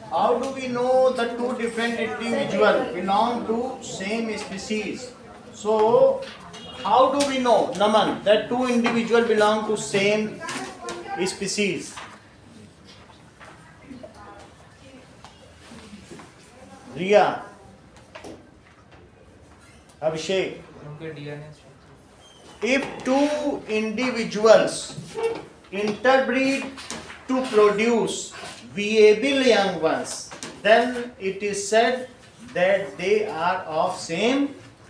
How do we know the two different individuals belong to same species? So, how do we know, Naman, that two individuals belong to same species? Riya, Abhishek. If two individuals interbreed to produce viable young ones, then it is said that they are of same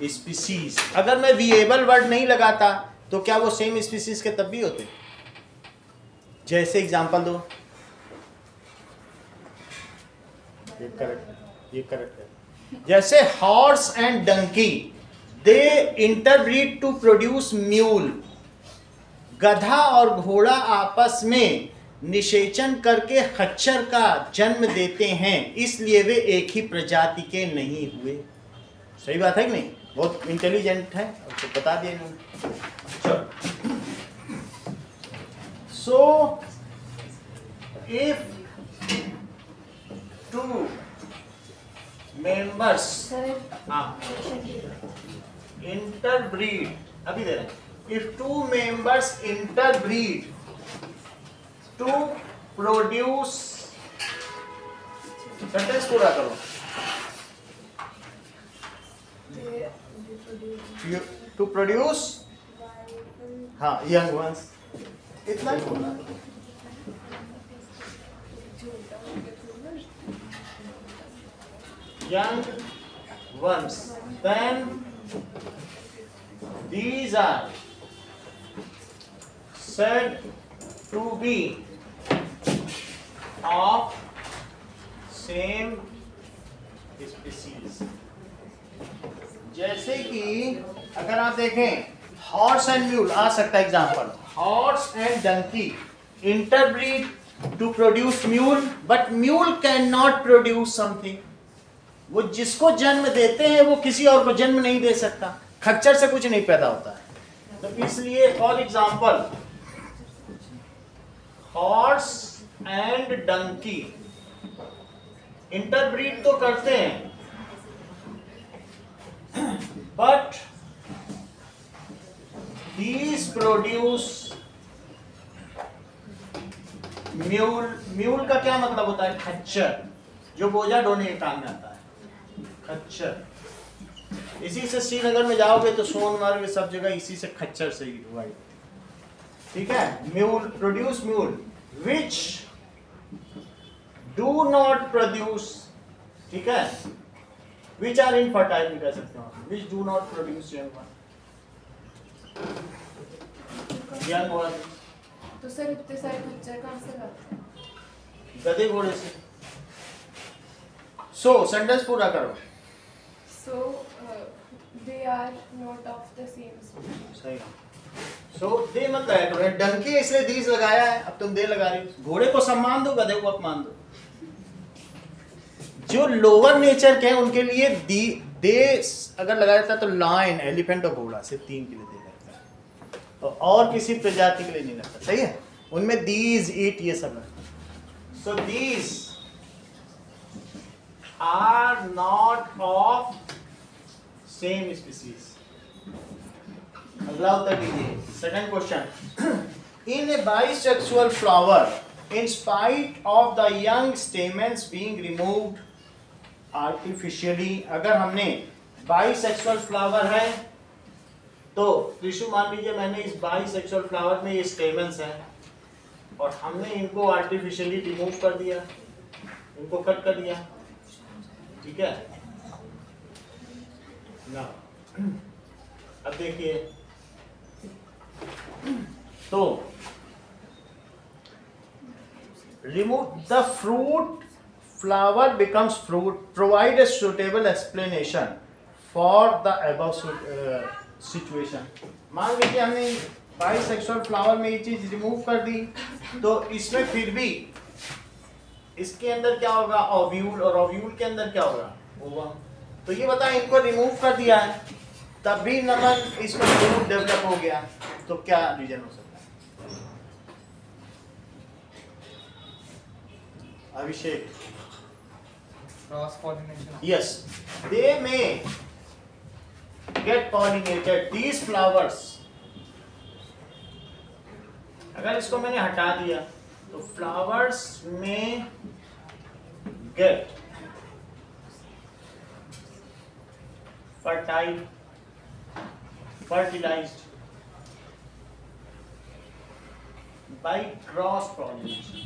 species. अगर मैं viable word नहीं लगाता तो क्या वो same species के तब भी होते? जैसे एग्जांपल दो. ये करेक्ट है. जैसे horse and donkey, they interbreed to produce mule. गधा और घोड़ा आपस में निषेचन करके खच्चर का जन्म देते हैं, इसलिए वे एक ही प्रजाति के नहीं हुए. सही बात है कि नहीं? बहुत इंटेलिजेंट है, आपको बता दिया इन्होंने. So if two members interbreed, अभी दे रहे हैं. If two members interbreed to produce, sentence पूरा करो. To produce, हाँ, young ones. इतना ही बोलना. Young ones, then these are said to be of same species. जैसे कि अगर आप देखें हॉर्स एंड म्यूल आ सकता है example. Horse and donkey interbreed to produce mule, but mule can not produce something. वो जिसको जन्म देते हैं वो किसी और को जन्म नहीं दे सकता. खच्चर से कुछ नहीं पैदा होता है. तो इसलिए for example horse and donkey interbreed तो करते हैं, but these produce mule. Mule का क्या मतलब होता है? खच्चर, जो बोझा ढोने के काम में आता है. खच्चर. इसी से श्रीनगर में जाओगे तो सोनमार्ग सब जगह इसी से खच्चर से ही हुआ. ठीक है. Mule produce mule which do not produce. ठीक है. विच आर इनफर्टाइल भी कह सकते हो. Which do not produce young one. तो सर इतने सारे खच्चर कहां से लाते हैं? गधे घोड़े से. सो सेंटेंस पूरा करो. So they are not of the same species. सही. So दे मत लगाया करो. डंकी इसलिए दीज लगाया है, अब तुम दे लगा रही हो. घोड़े को सम्मान दो, गधे को अपमान दो. जो लोअर नेचर के हैं उनके लिए दे अगर लगाया जाता तो लायन, एलिफेंट और घोड़ा सिर्फ 3 के लिए दे लगता है, तो और किसी प्रजाति के लिए नहीं लगता. सही है. उनमें दीज ईट ये सब है. So these are not of same species. अगला उत्तर दीजिए. Second question. In a bisexual flower, in spite of the young stamens being removed artificially, अगर हमने bisexual flower है तो त्रिशु मान लीजिए मैंने इस bisexual flower में ये stamens हैं और हमने इनको artificially remove कर दिया, इनको कट कर दिया. ठीक है ना. अब देखिए तो remove the fruit, flower becomes fruit, provide a suitable explanation for the above situation. मान लीजिए हमने बाइसेक्सुअल फ्लावर में ये चीज रिमूव कर दी, तो इसमें फिर भी इसके अंदर क्या होगा, ओव्यूल, और ओव्यूल के अंदर क्या होगा, ओवम। तो ये बताएं, इनको रिमूव कर दिया है तब भी नमन इसमें फ्रूट डेवलप हो गया, तो क्या रीजन हो सकता है? Abhishek, cross pollination. yes, they may get pollinated, these flowers। अगर इसको मैंने हटा दिया तो flowers में get fertilized by cross pollination।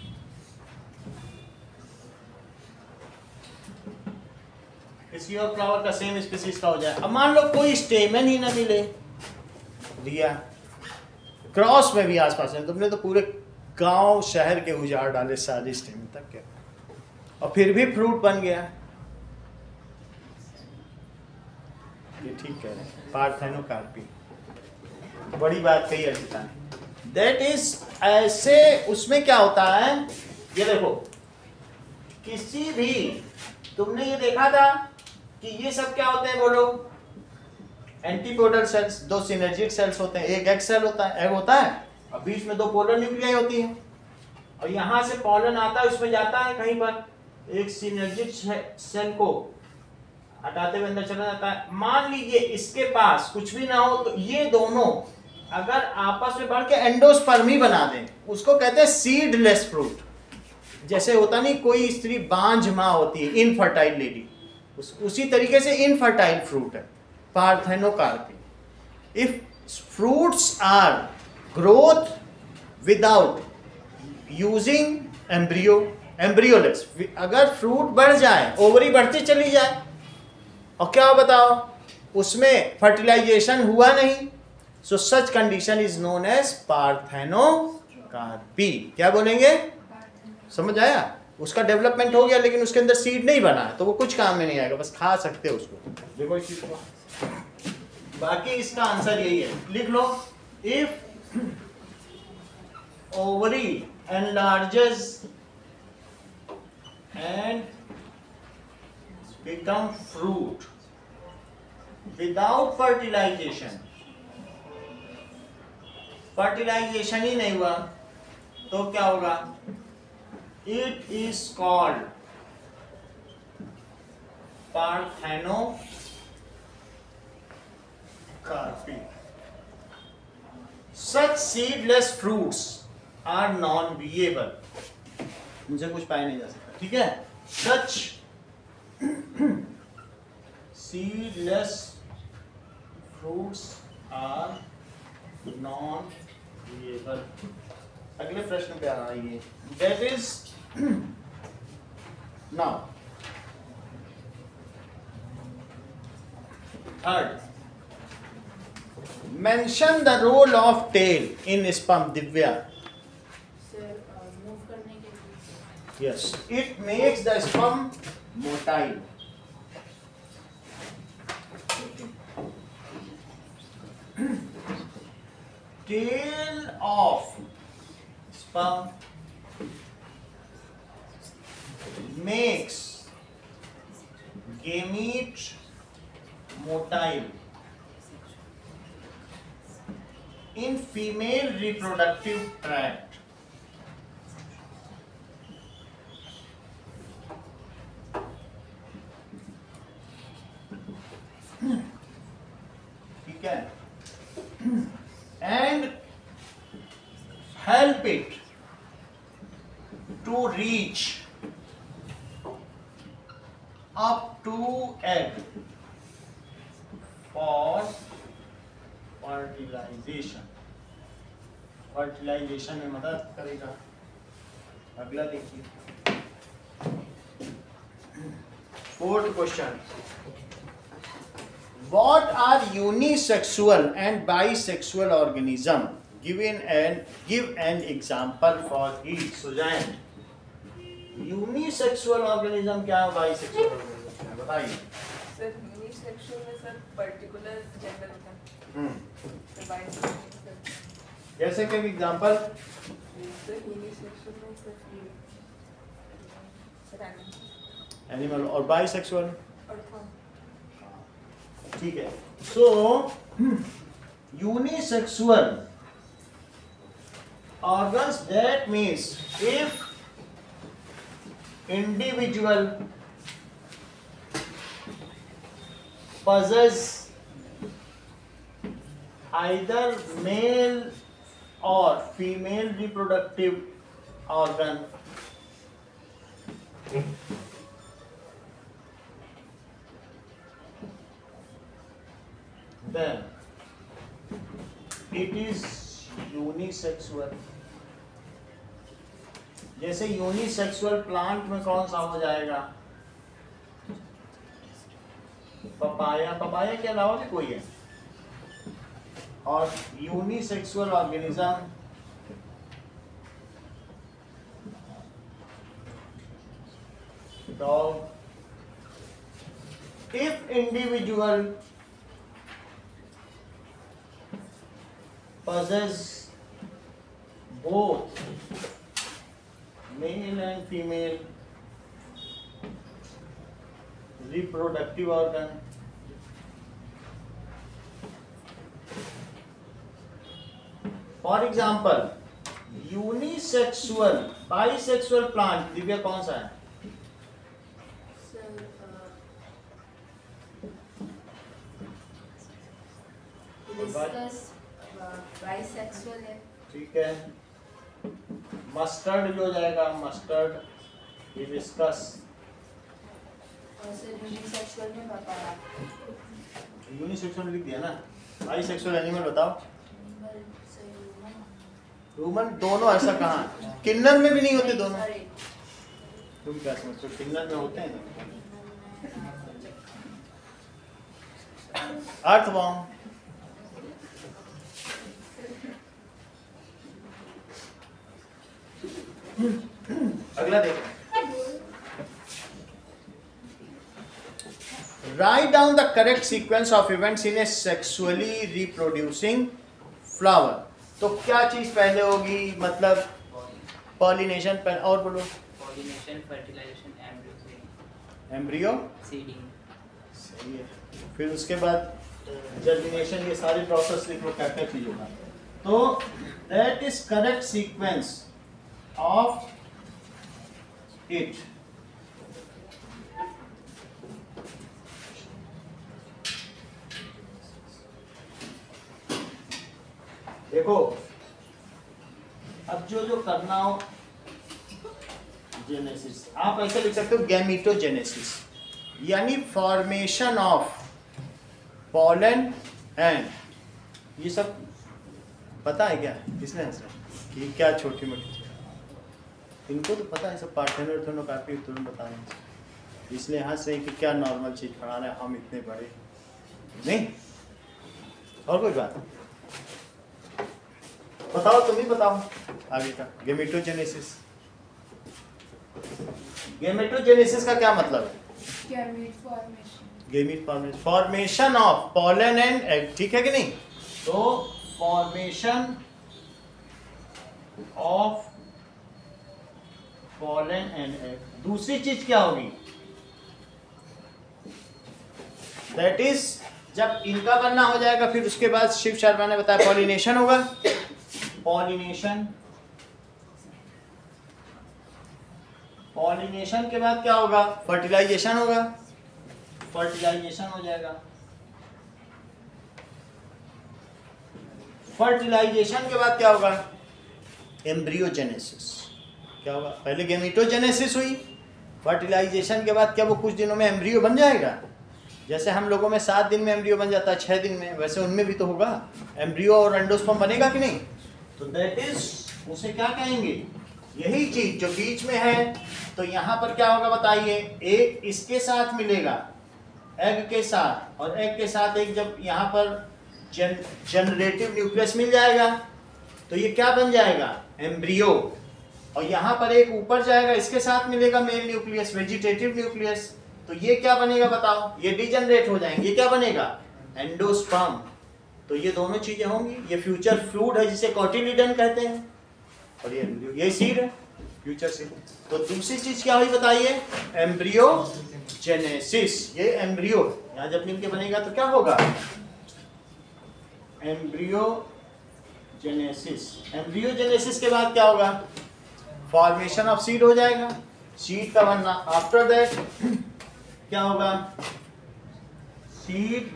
किसी और फ्लावर का सेम स्पीसीज का हो जाए। अब मान लो कोई स्टेमन ही ना मिले, दिया क्रॉस में भी आसपास है, तुमने तो पूरे गांव शहर के उजाड़ डाले सारे स्टेमन तक के, और फिर भी फ्रूट बन गया। ये ठीक कह रहे हैं, पार्थेनोकार्पी, बड़ी बात कही अर्चिता ने। दैट इज ऐसे, उसमें क्या होता है, ये देखो, किसी भी, तुमने ये देखा था कि ये सब क्या होते हैं, बोलो, एंटीपोडल सेल्स, दो सिनर्जिक सेल्स होते हैं, एक एग सेल होता है, एग होता है, और बीच में दो पोलर न्यूक्लियाई होती हैं, और यहाँ से पॉलन आता है, उसमें जाता है कहीं पर, एक सिनर्जिक सेल को हटाते हुए अंदर चला जाता है। मान लीजिए इसके पास कुछ भी ना हो, तो ये दोनों अगर आपस में बढ़ के एंडोस्पर्मी बना दें, उसको कहते हैं सीडलेस फ्रूट। जैसे होता नहीं, कोई स्त्री बांझ माँ होती है, इनफर्टाइल लेडी, उसी तरीके से इनफर्टाइल फ्रूट है parthenocarpy. If fruits are growth without using embryo, embryoless, अगर फ्रूट बढ़ जाए, ओवरी बढ़ती चली जाए, और क्या बताओ उसमें फर्टिलाइजेशन हुआ नहीं, so such condition is known as parthenocarpy. क्या बोलेंगे, समझ आया? उसका डेवलपमेंट हो गया लेकिन उसके अंदर सीड नहीं बना है, तो वो कुछ काम में नहीं आएगा, बस खा सकते हो उसको। देखो इस चीज को, बाकी इसका आंसर यही है, लिख लो। If ovary enlarges and become fruit without fertilization, fertilization ही नहीं हुआ, तो क्या होगा, it is called parthenocarpy. such seedless fruits are non-viable, मुझे कुछ पाया नहीं जा सकता, ठीक है? such seedless fruits are non-viable। अगले प्रश्न पे आइए। That is now third, mention the role of tail in sperm। Divya, move करने के लिए। yes, it makes the sperm motile। tail of sperm makes gamete motile in female reproductive tract। ठीक है, and help it to reach up to egg for fertilization। Fertilization में मदद करेगा। अगला देखिए, fourth question, what are unisexual and bisexual organism? Give an example for each। Sujan, unisexual organism क्या है, bisexual organism क्या है, बताइए। सर यूनिसेक्सुअल में सर पर्टिकुलर जेंडर होता है, सर बाइसेक्सुअल जैसे कि एग्जांपल, सर यूनिसेक्सुअल में सर एनिमल, और बाइसेक्सुअल और था ठीक है। So unisexual organs, that means if individual possess either male or female reproductive organ, then it is unisexual. जैसे यूनिसेक्सुअल प्लांट में कौन सा हो जाएगा, पपाया, पपाया के अलावा भी कोई है। और unisexual organism dog, if individual possess both male and female reproductive organ, for example unisexual, bisexual plant, Divya कौन सा है? बाइसेक्सुअल है। ठीक है। मस्टर्ड जो हो जाएगा, मस्टर्ड, हिबिस्कस। और सर यूनिसेक्सुअल में पपाया। यूनिसेक्सुअल लिख दिया ना। बाइसेक्सुअल एनिमल बताओ। ह्यूमन, दोनों ऐसा कहाँ? किन्नर में भी नहीं होते दोनों। तुम क्या समझते हो, किन्नर में होते हैं? अर्थवॉर्म, अगला देखो। Write down the correct sequence of events in a sexually reproducing flower. तो क्या चीज पहले होगी, मतलब पॉलिनेशन, और बोलो। Pollination, fertilization, embryo, seeding. सही है। फिर उसके बाद जर्मिनेशन, ये सारी प्रोसेस लिखो क्या क्या चीज होगा। तो that is correct sequence of it। देखो अब जो करना हो, जेनेसिस आप ऐसे लिख सकते हो, गैमीटोजेनेसिस यानी फॉर्मेशन ऑफ पॉलन एंड, ये सब पता है क्या, किसने आंसर कि क्या छोटी मोटी, इनको तो पता है सब, पार्थेनोथेनोकार्पी तुरंत बता रहे हैं, इसलिए हंस रहे कि क्या नॉर्मल चीज पढ़ा रहे हैं हम, इतने बड़े नहीं। और कोई बात बताओ, तुम ही बताओ आगे का। गेमेटोजेनेसिस, गेमेटोजेनेसिस का क्या मतलब है? Gamete formation. Gamete formation, formation of pollen and egg, ठीक है कि नहीं? तो formation of pollen and egg. दूसरी चीज क्या होगी? दैट इज जब इनका बनना हो जाएगा, फिर उसके बाद शिव शर्मा ने बताया पॉलिनेशन होगा। पॉलिनेशन, पॉलिनेशन के बाद क्या होगा? फर्टिलाइजेशन होगा। फर्टिलाइजेशन हो जाएगा। फर्टिलाइजेशन के बाद क्या होगा? एम्ब्रियोजेनेसिस। क्या होगा? पहले गेमेटोजेनेसिस हुई, फर्टिलाइजेशन के बाद क्या वो कुछ दिनों में एम्ब्रियो बन जाएगा? जैसे हम लोगों में 7 दिन में एम्ब्रियो बन जाता है, 6 दिन में, वैसे उनमें भी तो होगा एम्ब्रियो और एंडोस्पर्म बनेगा कि नहीं? तो दैट इज, उसे क्या कहेंगे? यही चीज जो बीच में है। तो यहाँ पर क्या होगा बताइए? एक इसके साथ मिलेगा, एग के साथ, और एग के साथ एक जब यहाँ पर जनरेटिव न्यूक्लियस मिल जाएगा, तो ये क्या बन जाएगा? एम्ब्रियो। और यहाँ पर एक ऊपर जाएगा, इसके साथ मिलेगा मेल न्यूक्लियस, वेजिटेटिव न्यूक्लियस, तो ये क्या बनेगा बताओ, ये डिजनरेट हो जाएंगे, ये क्या बनेगा, एंडोस्पर्म। तो ये दोनों चीजें होंगी, ये फ्यूचर फ्लूइड है जिसे कोटिलिडन कहते हैं, और ये सीड है, फ्यूचर सीड। तो दूसरी चीज क्या हुई बताइए, एम्ब्रियोजेनेसिस। ये एम्ब्रियो यहाँ जब मिलके बनेगा तो क्या होगा, एम्ब्रियोजेनेसिस। एम्ब्रियोजेनेसिस के बाद क्या होगा, फॉर्मेशन ऑफ सीड हो जाएगा, सीड का बनना। आफ्टर दैट क्या होगा, सीड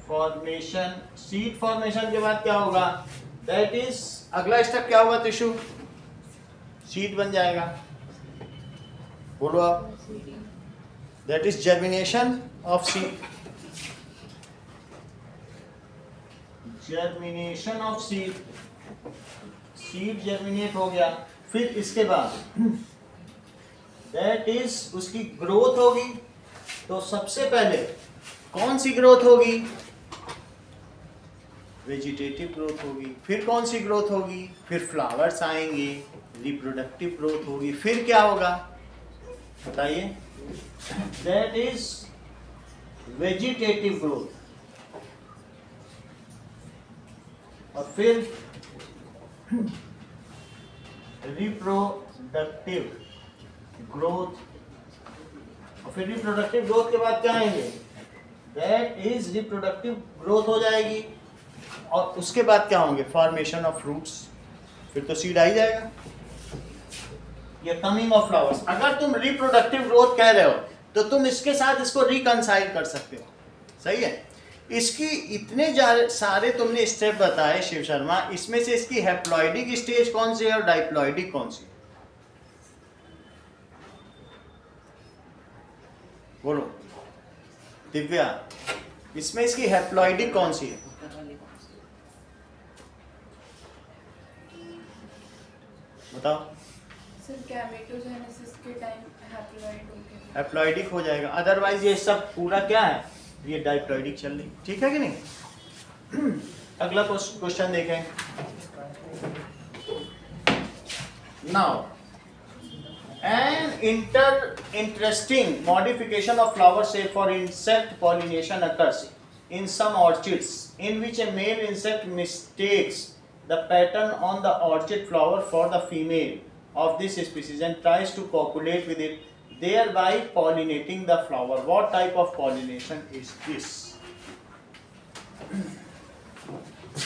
फॉर्मेशन। सीड फॉर्मेशन के बाद क्या होगा, दैट इज अगला स्टेप क्या होगा टिश्यू, सीड बन जाएगा। बोलो आप, that is germination of seed, germination of seed. Seed germinate हो गया, फिर इसके बाद दैट इज उसकी ग्रोथ होगी। तो सबसे पहले कौन सी ग्रोथ होगी, वेजिटेटिव ग्रोथ होगी। फिर कौन सी ग्रोथ होगी, फिर फ्लावर्स आएंगे, रिप्रोडक्टिव ग्रोथ होगी। फिर क्या होगा बताइए, दैट इज वेजिटेटिव ग्रोथ। और फिर रिप्रोडक्टिव ग्रोथ। और फिर रिप्रोडक्टिव ग्रोथ के बाद क्या आएंगे, दैट इज रिप्रोडक्टिव ग्रोथ हो जाएगी। और उसके बाद क्या होंगे, फॉर्मेशन ऑफ फ्रूट्स। फिर तो सीड आ ही जाएगा, ये कमिंग ऑफ फ्लावर्स। अगर तुम रिप्रोडक्टिव ग्रोथ कह रहे हो तो तुम इसके साथ इसको रिकंसाइल कर सकते हो, सही है। इसकी इतने सारे तुमने स्टेप बताए शिव शर्मा, इसमें से इसकी हैप्लॉइडिक स्टेज कौन सी है और डाइप्लॉइडिक कौन सी, बोलो दिव्या, इसमें इसकी हैप्लॉइडिक कौन सी है, बताओ। सर गैमेटोजेनेसिस के टाइम हैप्लॉइड हो गया, हैप्लॉइडिक हो जाएगा, अदरवाइज ये सब पूरा क्या है, ये डाइप्लॉइडिक चल रही, ठीक है कि नहीं। अगला क्वेश्चन देखें। Now an interesting modification of flower shape for insect pollination occurs in some orchids in which a male insect mistakes the pattern on the orchid flower for the female of this species and tries to copulate with it, thereby pollinating the flower. What type of pollination is this?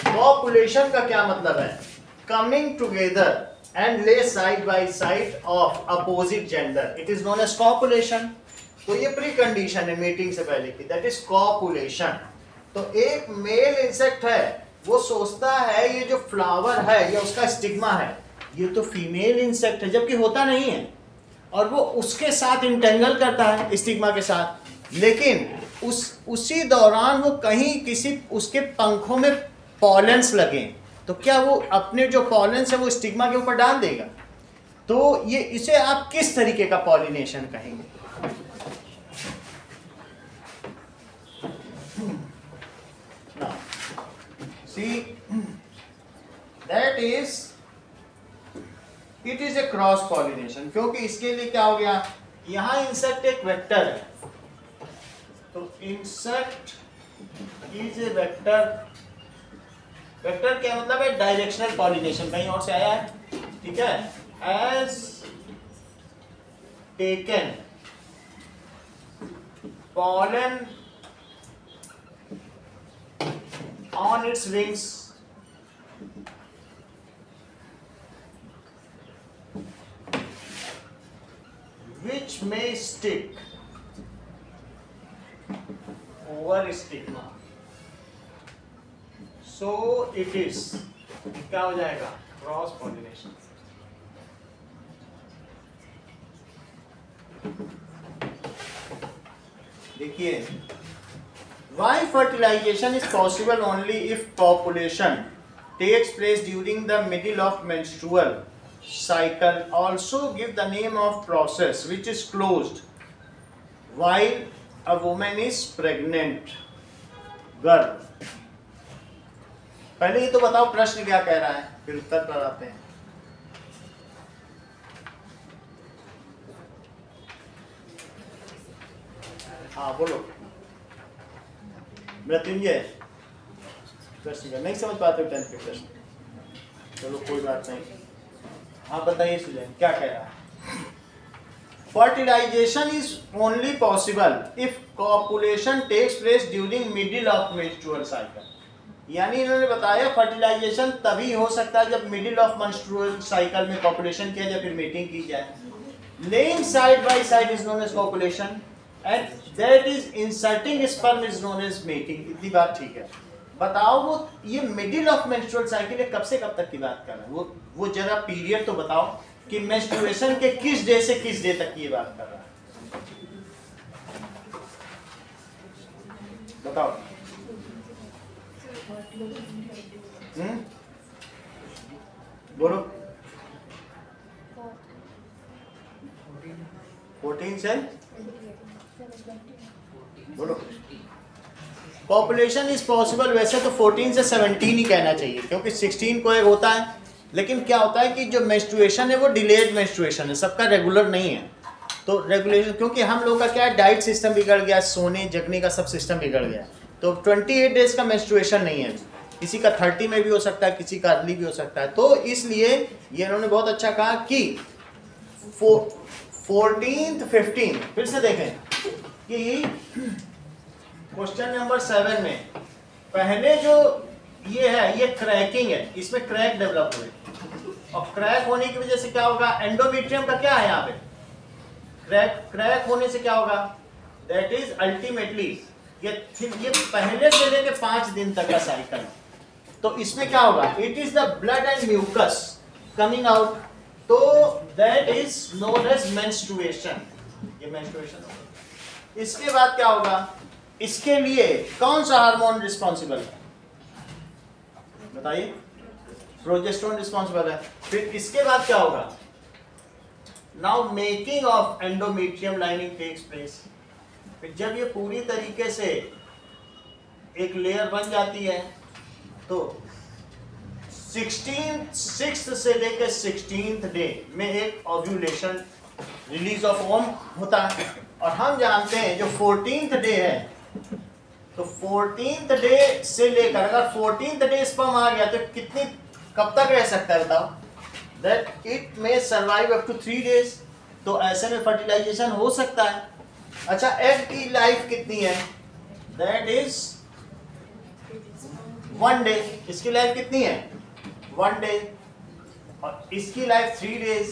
Copulation का क्या मतलब है, coming together and lay side by side of opposite gender, it is known as copulation. तो ये pre condition है meeting से पहले की, that is copulation. तो एक मेल इंसेक्ट है, वो सोचता है ये जो फ्लावर है ये उसका स्टिग्मा है, ये तो फीमेल इंसेक्ट है, जबकि होता नहीं है, और वो उसके साथ इंटेंगल करता है स्टिग्मा के साथ। लेकिन उसी दौरान वो कहीं किसी उसके पंखों में पॉलेंस लगे, तो क्या वो अपने जो पॉलेंस है वो स्टिग्मा के ऊपर डाल देगा। तो ये इसे आप किस तरीके का पॉलिनेशन कहेंगे, see that is it is a cross pollination. क्योंकि इसके लिए क्या हो गया, यहां इंसेक्ट एक वेक्टर है, तो insect is a vector. Vector क्या मतलब है, डायरेक्शनल पॉलिनेशन, कहीं और से आया है, ठीक है। As taken pollen on its wings which may stick over stigma, so it is क्या हो जाएगा, क्रॉस पॉलिनेशन। देखिए, why fertilization is possible only if copulation takes place during the middle of menstrual cycle. Also give the name of process which is closed while a woman is pregnant. गर्भ, पहले ये तो बताओ प्रश्न क्या कह रहा है, फिर उत्तर पर आते हैं। हाँ बोलो मृत्युंजय, प्रश्न नहीं समझ पाते हो 10th के प्रश्न? चलो कोई बात नहीं। हाँ बताइए सुजैन क्या कह रहा है? Fertilization is only possible if copulation takes place during middle of menstrual cycle. यानी इन्होंने बताया फर्टिलाइजेशन तभी हो सकता है जब मिडिल ऑफ मेंस्ट्रुअल साइकिल में कॉपुलेशन किया जाए फिर मीटिंग की जाए। Laying side by side is known as copulation and that is inserting sperm is known as mating. इतनी बात ठीक है। बताओ वो ये मिडिल ऑफ मेंस्ट्रुअल साइकिल है कब से कब तक की बात कर रहा है? वो जरा पीरियड तो बताओ कि मेंस्ट्रुएशन के किस डे से किस डे तक की ये बात कर रहा है? बताओ। बोलो 14 से बोलो। पॉपुलेशन इज पॉसिबल, वैसे तो 14 से 17 ही कहना चाहिए क्योंकि 16 को एक होता है, लेकिन क्या होता है कि जो मेंस्ट्रुएशन है वो डिलेड मेंस्ट्रुएशन है, सबका रेगुलर नहीं है। तो रेगुलेशन क्योंकि हम लोग का क्या है डाइट सिस्टम बिगड़ गया, सोने जगने का सब सिस्टम बिगड़ गया, तो 28 डेज का मेंस्ट्रुएशन नहीं है। किसी का 30 में भी हो सकता है, किसी का अर्ली भी हो सकता है। तो इसलिए ये इन्होंने बहुत अच्छा कहा कि 14th 15 फिर से देखें कि क्वेश्चन नंबर 7 में पहले जो ये है ये क्रैकिंग है, इसमें क्रैक डेवलप हुए और क्रैक होने की वजह से क्या होगा, एंडोमेट्रियम का क्या है यहाँ पे क्रैक होने से क्या होगा, दैट इज अल्टीमेटली ये पहले से लेके 5 दिन तक का साइकिल। तो इसमें क्या होगा, it is the blood and mucus coming out, तो that is known as menstruation. ये मेंस्ट्रुएशन होगा। इसके बाद क्या होगा, इसके लिए कौन सा हार्मोन रिस्पॉन्सिबल है बताइए? प्रोजेस्टेरोन रिस्पॉन्सिबल है। फिर इसके बाद क्या होगा, now making of endometrium lining takes place. फिर जब ये पूरी तरीके से एक लेयर बन जाती है तो 6th से लेकर 16th डे में एक ओव्यूलेशन रिलीज ऑफ ओम होता है। और हम जानते हैं जो 14th डे है, तो 14th डे से लेकर अगर 14th डे स्पर्म आ गया तो कितनी कब तक रह सकता है बताओ, that it may survive up to 3 days. तो ऐसे में फर्टिलाइजेशन हो सकता है। अच्छा एग की लाइफ कितनी है, दैट इज 1 डे। इसकी लाइफ कितनी है 1 डे और इसकी लाइफ 3 डेज।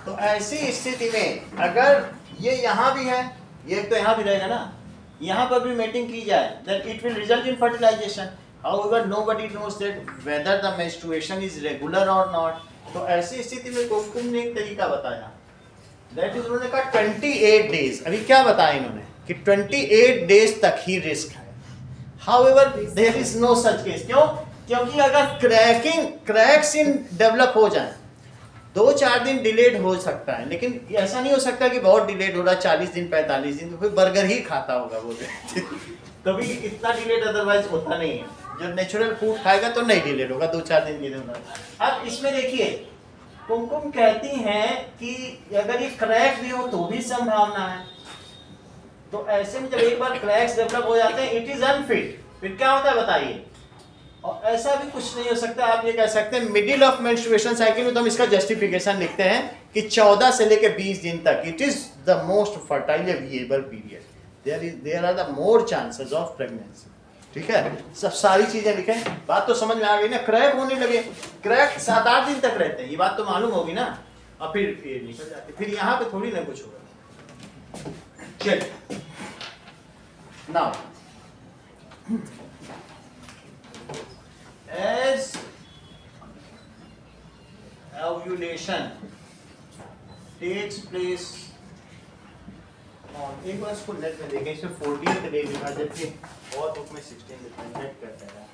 तो ऐसी स्थिति में अगर ये यहाँ भी है, ये तो यहाँ भी रहेगा ना, यहाँ पर भी मेटिंग की जाए then it will result in fertilization. However, nobody knows that whether the menstruation is regular or not. तो ऐसी स्थिति में कुमकुम ने एक तरीका बताया, that is उन्होंने कहा 28 days। अभी क्या बताया इन्होंने कि 28 days तक ही रिस्क है। However, there is no such case। क्यों? क्योंकि अगर क्रैक्स इन डेवलप हो जाए 2-4 दिन डिलेड हो सकता है, लेकिन ऐसा नहीं हो सकता कि बहुत डिलेड हो रहा है 40 दिन 45 दिन, तो फिर बर्गर ही खाता होगा वो तभी इतना डिलेड अदरवाइज होता नहीं है। जब नेचुरल फूड खाएगा तो नहीं डिलेड होगा 2-4 दिन डिलेड होगा। अब इसमें देखिए कुमकुम कहती हैं कि अगर ये क्रैक भी हो तो भी संभावना है। तो ऐसे में जब एक बार क्रैक्स डेवलप हो जाते हैं इट इज अनफिट, फिर क्या होता है बताइए? और ऐसा भी कुछ नहीं हो सकता। आप ये कह सकते हैं मिडिल ऑफ मेंस्ट्रुएशन साइकिल में तो हम इसका जस्टिफिकेशन लिखते हैं कि 14 से लेकर 20 दिन तक it is the most fertile viable period, there are the more chances of pregnancy. ठीक है, सब सारी चीजें लिखें। बात तो समझ में आ गई ना? क्रैक होने लगे, क्रैक 7-8 दिन तक रहते हैं, ये बात तो मालूम होगी ना। और फिर ये निकल जाते, फिर यहाँ पे थोड़ी ना कुछ होगा। चलिए now as ovulation takes place on, एक बार इसको नेट में देखें, इसमें 14th डे लिखा, जबकि और बुक में 16 लिखा है, नेट करते हैं।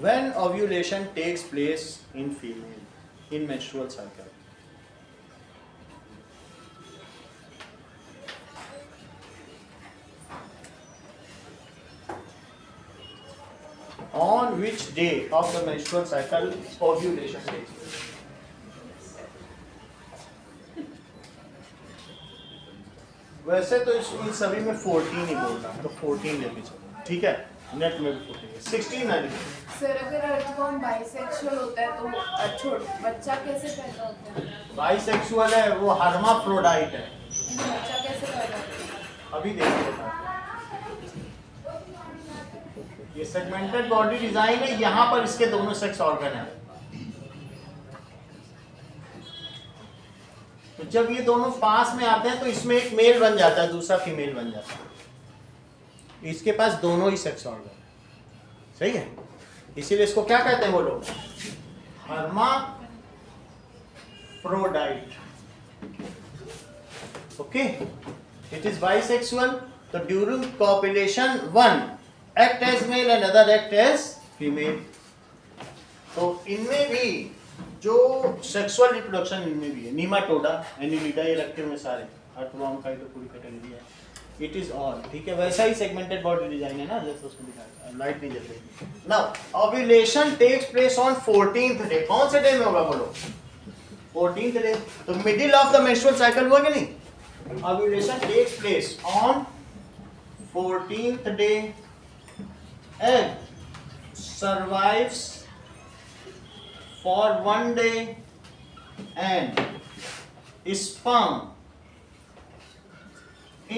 When ovulation takes place in female in menstrual cycle, which day of the menstrual cycle ovulation takes place? वैसे तो इन सभी में 14 ही बोलना, तो 14 लेके चलो, ठीक है। नेट में भी 14 है, 16 है। सर अगर अर्थवॉर्म बाइसेक्सुअल होता है तो बच्चा कैसे पैदा होता है? बाइसेक्सुअल है, वो हर्माफ्रोडाइट है। बच्चा कैसे पैदा होता है? अभी देखिए, ये सेगमेंटेड बॉडी डिजाइन है, यहाँ पर इसके दोनों सेक्स ऑर्गन है। तो जब ये दोनों पास में आते हैं तो इसमें एक मेल बन जाता है, दूसरा फीमेल बन जाता है। इसके पास दोनों ही सेक्स ऑर्गन है, सही है। इसीलिए इसको क्या कहते हैं वो लोग? Hermaphrodite. Okay, it is bisexual. तो during copulation one act as male and other act as female. तो इनमें भी जो सेक्सुअल रिप्रोडक्शन इनमें भी है। नीमाटोडा, एनिलिडा, ये रखे हुए सारे अर्थवॉर्म का ही तो पूरी कैटेगरी है। इट इज ऑल, ठीक है। वैसा ही सेगमेंटेड बॉडी डिजाइन है ना, जैसे उसमें दिखाया। लाइट नहीं जल रही। Now ovulation takes place on 14th day. कौन से डे में होगा बोलो? 14th day. तो middle of the menstrual cycle हुआ कि नहीं? Ovulation takes place on 14th day. Egg survives for 1 day and sperm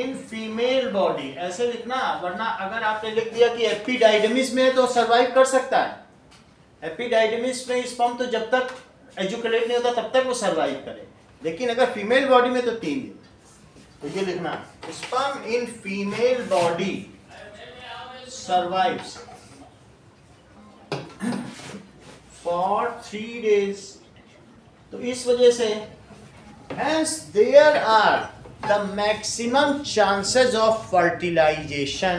in female body। ऐसे लिखना, वरना अगर आपने लिख दिया कि एपिडाइडमिस में तो सरवाइव कर सकता है। एपिडाइडमिस में स्पर्म तो जब तक एजुकेट नहीं होता तब तक वो सरवाइव करे, लेकिन अगर फीमेल बॉडी में तो 3 दिन। तो ये लिखना, sperm in female body survives for 3 days। तो इस वजह से hence there are the maximum chances of fertilization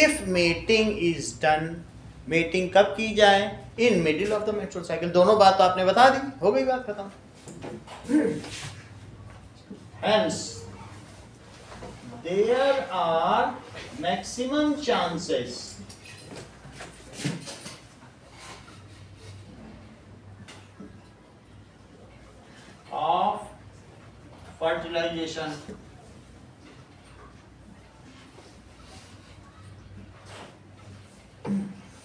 if mating is done। mating कब की जाए? in middle of the menstrual cycle। दोनों बात तो आपने बता दी, हो गई बात खत्म। hence there are maximum chances of fertilization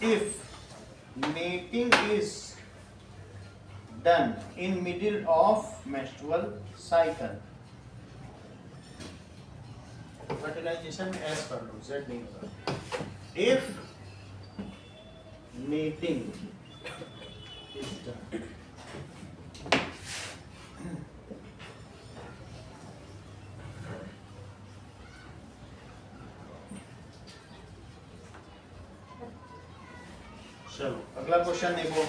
if mating is done in middle of menstrual cycle। Fertilization में एस कर लो, जेड नहीं होगा। If mating is done. चलो अगला क्वेश्चन देखो।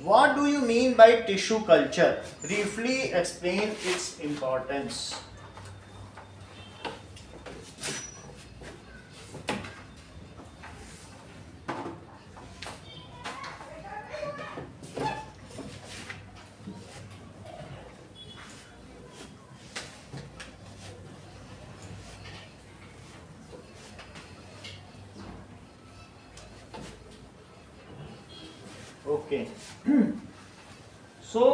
What do you mean by tissue culture? Briefly explain its importance. Okay. So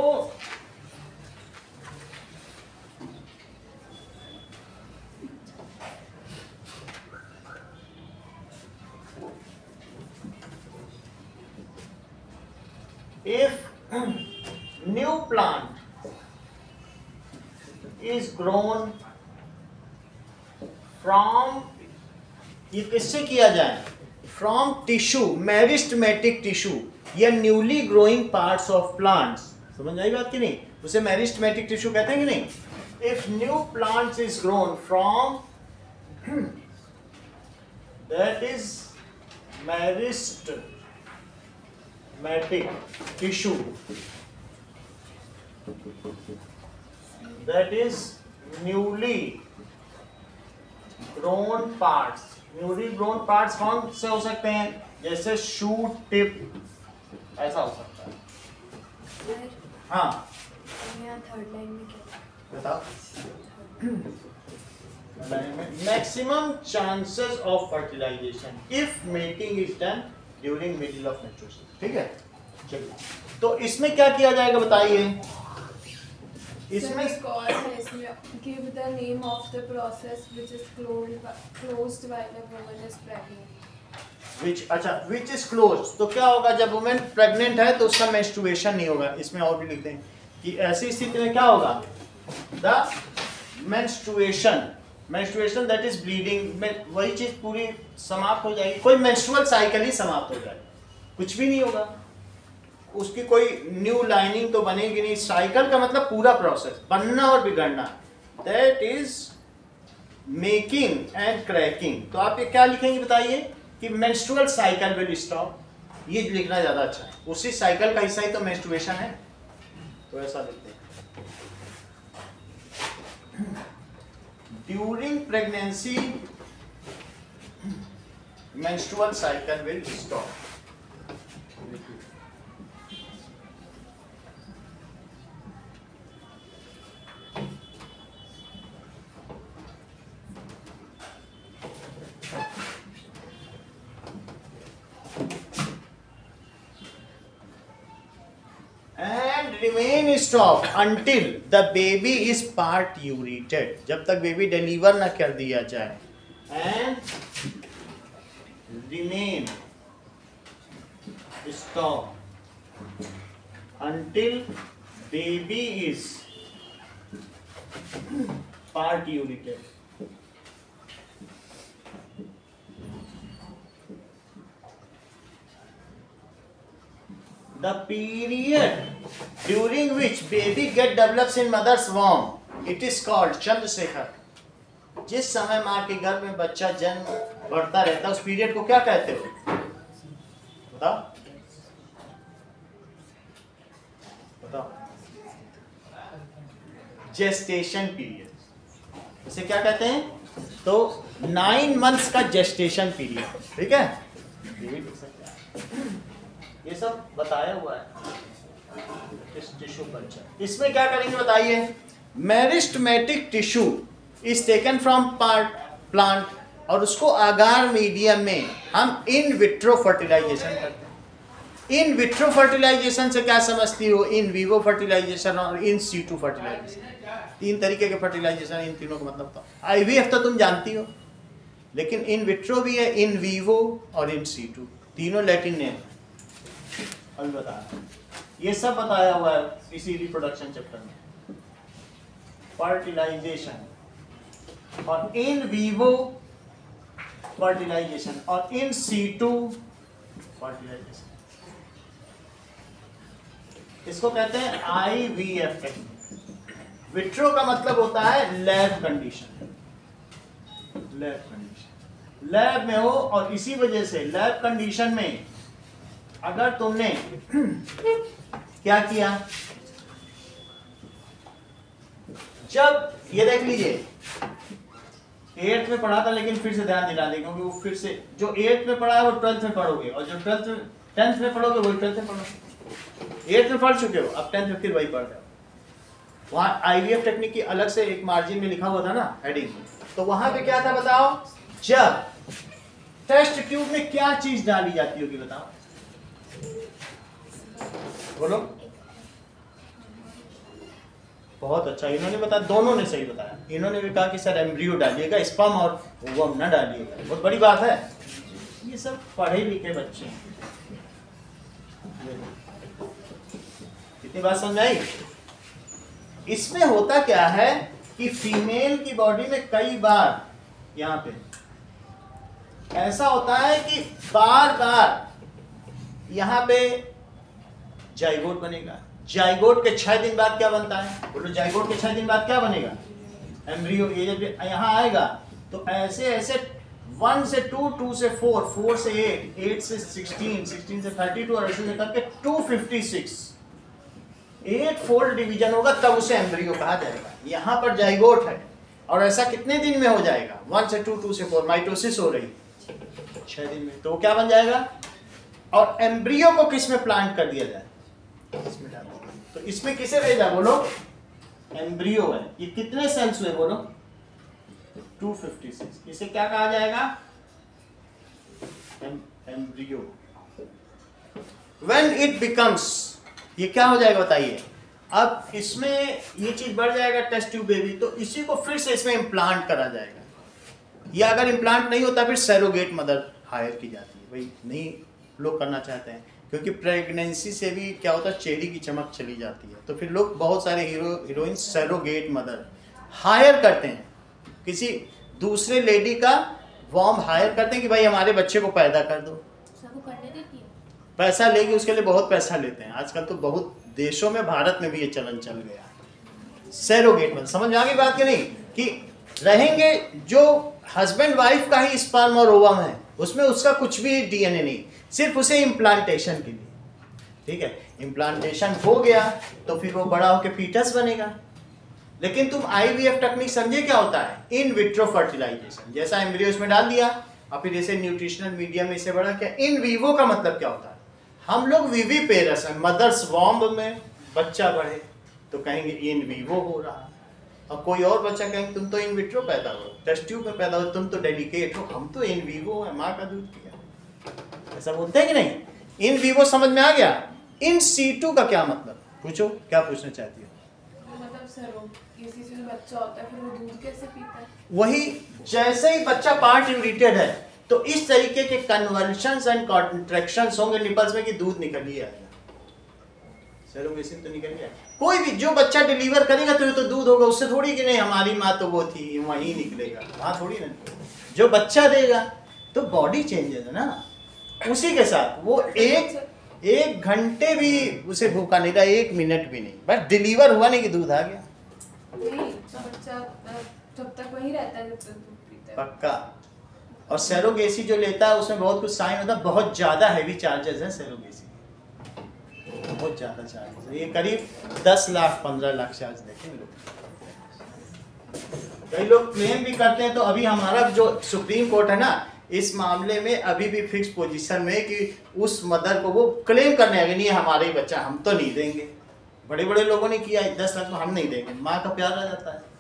if new plant is grown from, ये किससे किया जाए? From tissue, मेरिस्टेमेटिक टिश्यू या newly growing parts of plants. समझ आई बात कि नहीं? उसे मेरिस्टेमेटिक टिश्यू कहते हैं कि नहीं? If new plants is grown from that is meristematic tissue, that is newly grown parts. Newly grown parts कौन से हो सकते हैं? जैसे शूट टिप, ऐसा हो सकता है। सर हाँ यहाँ थर्ड लाइन में क्या बताओ। Maximum chances of fertilization if mating is done during middle of menstruation. ठीक है, चलिए तो इसमें क्या किया जाएगा बताइए। इसमें एक और है, इसमें give the name of the process which is closed while a woman is pregnant। Which is close, तो क्या होगा जब वुमेन प्रेग्नेंट है तो उसका मेंस्ट्रुएशन नहीं होगा। इसमें और भी लिखते हैं कि ऐसी स्थिति में क्या होगा, the menstruation that is bleeding में वही चीज पूरी समाप्त हो जाएगी, कोई मेंस्ट्रुअल साइकिल ही समाप्त हो जाएगा, कुछ भी नहीं होगा, उसकी कोई न्यू लाइनिंग तो बनेगी नहीं। साइकिल का मतलब पूरा प्रोसेस, बनना और बिगड़ना, that is making and cracking. तो आप ये क्या लिखेंगे बताइए कि मेंस्ट्रुअल साइकिल विल स्टॉप, ये लिखना ज्यादा अच्छा है, उसी साइकिल का हिस्सा ही तो मेंस्ट्रुएशन है, तो ऐसा लिखते हैं। During pregnancy menstrual cycle will stop. Remain stop until the baby is parturited, जब तक बेबी डिलीवर ना कर दिया जाए, and remain stop until baby is parturited। The period during which baby get develops in mother's womb, it is called Chandrashekhar. जिस समय माँ के गर्भ में बच्चा जन्म बढ़ता रहता है उस पीरियड को क्या कहते हो, बताओ बताओ। जेस्टेशन पीरियड, इसे क्या कहते हैं, तो 9 months का जेस्टेशन पीरियड। ठीक है, ये सब बताया हुआ है इस टिश्यू कल्चर। इसमें क्या करेंगे बताइए, meristematic tissue is taken from plant और उसको आगार मीडियम में हम इन विट्रो फर्टिलाइजेशन करते हैं। इन विट्रो फर्टिलाइजेशन से क्या समझती हो, इन विवो फर्टिलाइजेशन और इन सीटू फर्टिलाइजेशन, 3 तरीके के फर्टिलाइजेशन, इन तीनों का मतलब था। आईवीएफ तो तुम जानती हो, लेकिन इन विट्रो भी है, इन विवो और इन सीटू, तीनों लैटिन नेम। अभी बताया, ये सब बताया हुआ है इसी रिप्रोडक्शन चैप्टर में। फर्टिलाइजेशन और इन विवो फर्टिलाइजेशन और इन सीटू फर्टिलाइजेशन, इसको कहते हैं आईवीएफ टेक्निक। विट्रो का मतलब होता है lab condition, lab condition, lab में हो, और इसी वजह से लैब कंडीशन में अगर तुमने क्या किया, जब ये देख लीजिए 8th में पढ़ा था, लेकिन फिर से ध्यान दिला दें क्योंकि वो फिर से जो 8th में पढ़ा है वो 12th में पढ़ोगे, और जो 10th में पढ़ोगे वही 12th में पढ़ोगे। 8th में पढ़ चुके हो, अब 10th में फिर वही पढ़ रहे हो। वहाँ आईवीएफ टेक्निक की अलग से एक मार्जिन में लिखा हुआ था ना, हेडिंग, तो वहां पे क्या था बताओ, जब टेस्ट ट्यूब में क्या चीज डाली जाती होगी बताओ, बोलो। बहुत अच्छा, इन्होंने बताया, दोनों ने सही बताया। इन्होंने भी कहा कि सर एम्ब्रियो डालिएगा, स्पर्म और ओवम ना डालिएगा, बहुत बड़ी बात है। ये सब पढ़े लिखे बच्चे हैं। कितनी बात समझ आई? इसमें होता क्या है कि फीमेल की बॉडी में कई बार यहाँ पे ऐसा होता है कि बार बार यहाँ पे जाइगोट बनेगा। जाइगोट के 6 दिन बाद क्या बनता है, बोलो जाइगोट के 6 दिन बाद क्या बनेगा, एम्ब्रियो। ये जब यहाँ आएगा तो ऐसे ऐसे 1 से 2, 2 से 4, 4 से 8, 8 से 16, 16 से 32 और ऐसे लेकर के 256 8 फोल्ड डिवीजन होगा, तब उसे एम्ब्रियो कहा जाएगा। यहाँ पर जाइगोट है, और ऐसा कितने दिन में हो जाएगा, 1 से 2, 2 से 4, माइटोसिस हो रही 6 दिन में, तो क्या बन जाएगा। और एम्ब्रियो को किस में प्लांट कर दिया जाए, इसमें डाल दो। तो इसमें किसे भेजा बोलो, एम्ब्रियो है। ये कितने सेल्स हुए बोलो, 256। इसे क्या कहा जाएगा? एम्ब्रियो। व्हेन इट बिकम्स, ये क्या हो जाएगा बताइए? अब इसमें ये चीज बढ़ जाएगा टेस्ट ट्यूब बेबी, तो इसी को फिर से इसमें इम्प्लांट करा जाएगा, या अगर इम्प्लांट नहीं होता फिर सैरोगेट मदर हायर की जाती है। भाई नहीं लोग करना चाहते हैं, क्योंकि प्रेगनेंसी से भी क्या होता है, चेहरे की चमक चली जाती है, तो फिर लोग बहुत सारे हीरोइन सैरोगेट मदर हायर करते हैं, किसी दूसरे लेडी का वॉर्म हायर करते हैं कि भाई हमारे बच्चे को पैदा कर दो। सबको करने देती है। पैसा लेगी, उसके लिए बहुत पैसा लेते हैं आजकल, तो बहुत देशों में, भारत में भी ये चलन चल गया सैरोगेट मदर। समझ में आ गई बात कि नहीं? कि रहेंगे जो हस्बैंड वाइफ का ही स्पर्म और ओवम है, उसमें उसका कुछ भी डीएनए नहीं, सिर्फ उसे इम्प्लांटेशन के लिए, ठीक है। इम्प्लांटेशन हो गया तो फिर वो बड़ा होकर फीटस बनेगा। लेकिन तुम आईवीएफ टेक्निक समझे क्या होता है? In vitro fertilization. जैसा एम्ब्रियो इसमें डाल दिया और फिर जैसे न्यूट्रिशनल मीडियम में इसे बढ़ा क्या। इन वीवो का मतलब क्या होता है? हम लोग विवी पेरस है, मदर्स वॉम्ब में बच्चा बढ़े तो कहेंगे इन वीवो हो रहा, और कोई और बच्चा कहेंगे तुम तो इन विट्रो पैदा हो, टेस्ट ट्यूब में पैदा हो, तुम तो डेलिकेट हो, हम तो इन वीवो है, माँ का दूध पिया। ऐसा बोलते हैं कि नहीं? इन वीवो समझ में आ गया? इन सीटू का क्या मतलब? पूछो, क्या पूछना चाहती हो? मतलब सरोगेसी से जो बच्चा होता है फिर वो दूध कैसे पीता है? वही, जैसे ही बच्चा पार्ट यूरिटेड है तो इस तरीके के कन्वर्शंस एंड कॉन्ट्रैक्शंस होंगे निपल्स में कि दूध निकल ही आएगा। सरोगेसी तो निकल गया। कोई भी जो बच्चा डिलीवर करेगा तो ये तो दूध होगा, उससे थोड़ी कि नहीं हमारी माँ तो वो थी वहीं निकलेगा, वहाँ थोड़ी ना। जो बच्चा देगा तो बॉडी चेंजेस है ना, उसी के साथ वो एक घंटे भी उसे भूखा नहीं रहा, 1 मिनट भी नहीं, बस डिलीवर हुआ नहीं कि दूध आ गया। नहीं, तो बच्चा जब तक वही रहता है जब तक दूध पीता है। पक्का। और सरोगेसी जो लेता है उसमें बहुत कुछ साइन होता है, बहुत ज्यादा हैवी चार्जेस हैं सरोगेसी, बहुत ज्यादा चार्जेस है। ये करीब 10 लाख 15 लाख चार्ज देते हैं लोग। कई लोग क्लेम भी करते हैं, तो अभी हमारा जो सुप्रीम कोर्ट है ना, इस मामले में अभी भी फिक्स पोजीशन में कि उस मदर को वो क्लेम करने आगे नहीं हमारे ही बच्चा, हम तो नहीं देंगे। बड़े बड़े लोगों ने किया 10 लाख तो हम नहीं देंगे, माँ का प्यार आ जाता है।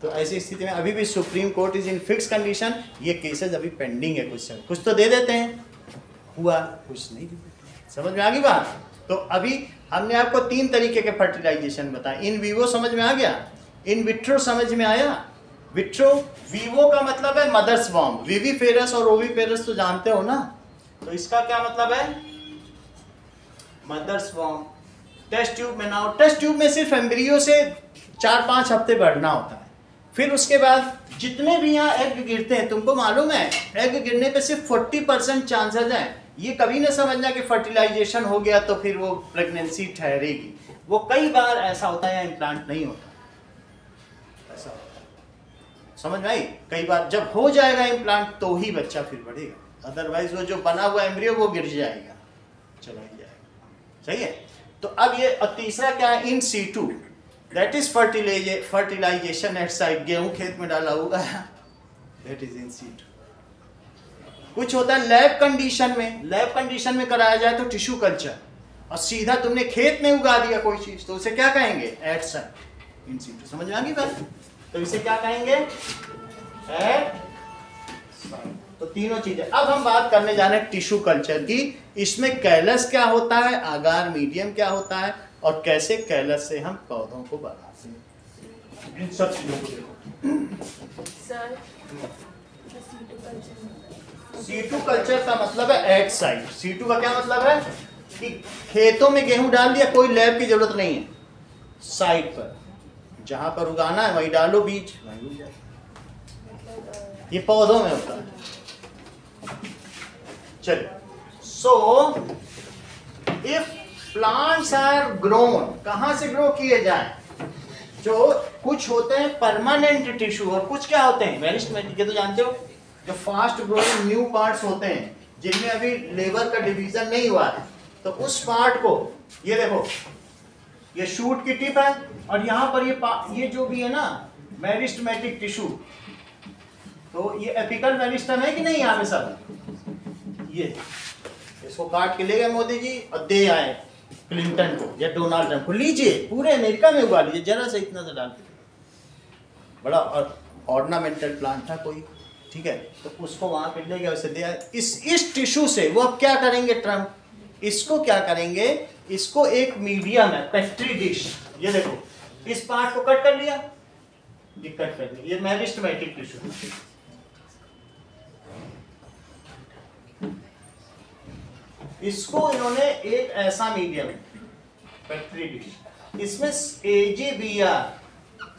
तो ऐसी स्थिति में अभी भी supreme court is in fix condition, ये केसेस अभी पेंडिंग है। कुछ तो दे देते हैं, हुआ कुछ नहीं दे देते। समझ में आ गई बात? तो अभी हमने आपको 3 तरीके के फर्टिलाइजेशन बताए। इन वीवो समझ में आ गया, इन विट्रो समझ में आया। विट्रो, वीवो का मतलब है मदर्स वॉर्म, विवीपेरस और ओवीपेरस तो जानते हो ना, तो इसका क्या मतलब है? Mother's warm. टेस्ट ट्यूब में ना हो, टेस्ट ट्यूब में सिर्फ एम्ब्रियो से 4-5 हफ्ते बढ़ना होता है, फिर उसके बाद जितने भी यहाँ एग गिरते हैं, तुमको मालूम है एग गिरने पे सिर्फ 40% चांसेस हैं। ये कभी ना समझना कि फर्टिलाइजेशन हो गया तो फिर वो प्रेगनेंसी ठहरेगी, वो कई बार ऐसा होता है या इम्प्लांट नहीं होता, ऐसा होता है। समझ में आई? कई बार जब हो जाएगा इम्प्लांट तो ही बच्चा फिर बढ़ेगा, अदरवाइज वो जो बना हुआ एम्ब्रियो वो गिर जाएगा, चला ही जाएगा। सही है? तो अब ये तीसरा क्या है? In situ, that is fertilization at site. गेहूं खेत में डाला होगा, दैट इज इन सीटू। कुछ होता है लैब कंडीशन में, लैब कंडीशन में कराया जाए तो टिश्यू कल्चर, और सीधा तुमने खेत में उगा दिया कोई चीज तो उसे क्या कहेंगे? At site, in situ. समझ में आ गई बात? तो इसे क्या कहेंगे? At site. तो तीनों चीजें। अब हम बात करने जा रहे हैं टिश्यू कल्चर की। इसमें कैलस क्या होता है, आगार मीडियम क्या होता है, और कैसे कैलस से हम पौधों को बढ़ाते हैं, इन सब चीजों को देखो। सर, सीटू कल्चर का मतलब है एट साइट। सीटू का क्या मतलब है? कि खेतों में गेहूं डाल दिया, कोई लैब की जरूरत नहीं है, साइट पर जहां पर उगाना है वहीं डालो बीज, वहीं उग जाए। ये पौधों में होता है। चलिए, so if plants are grown, कहां से ग्रो किए जाए? जो कुछ होते हैं परमानेंट टिश्यू और कुछ क्या होते हैं मेरिस्टेमेटिक, ये तो जानते हो, जो फास्ट ग्रोइंग न्यू पार्ट्स होते हैं जिनमें अभी लेबर का डिवीजन नहीं हुआ है, तो उस पार्ट को, ये देखो ये शूट की टिप है और यहाँ पर ये जो भी है ना मेरिस्टेमेटिक टिश्यू, तो ये एपिकल मेरिस्टम है कि नहीं यहाँ पे सब, ये इसको काट के ले गए मोदी जी और दे आए क्लिंटन को या डोनाल्ड ट्रंप को, लीजिए पूरे अमेरिका में उगा लीजिए, जरा से इतना सा डाल के बड़ा, और ऑर्नामेंटल प्लांट था कोई, ठीक है, तो उसको वहां पे ले गया, उसे दिया। इस टिश्यू से वो अब क्या करेंगे ट्रम्प, इसको क्या करेंगे, इसको एक मीडियम है पेट्री डिश, ये देखो इस पार्ट को कट कर लिया, ये कट कर लिया, ये मेरिस्टेमेटिक टिश्यू। इसको इन्होंने एक ऐसा मीडियम पेट्री डिश, इसमें AgBr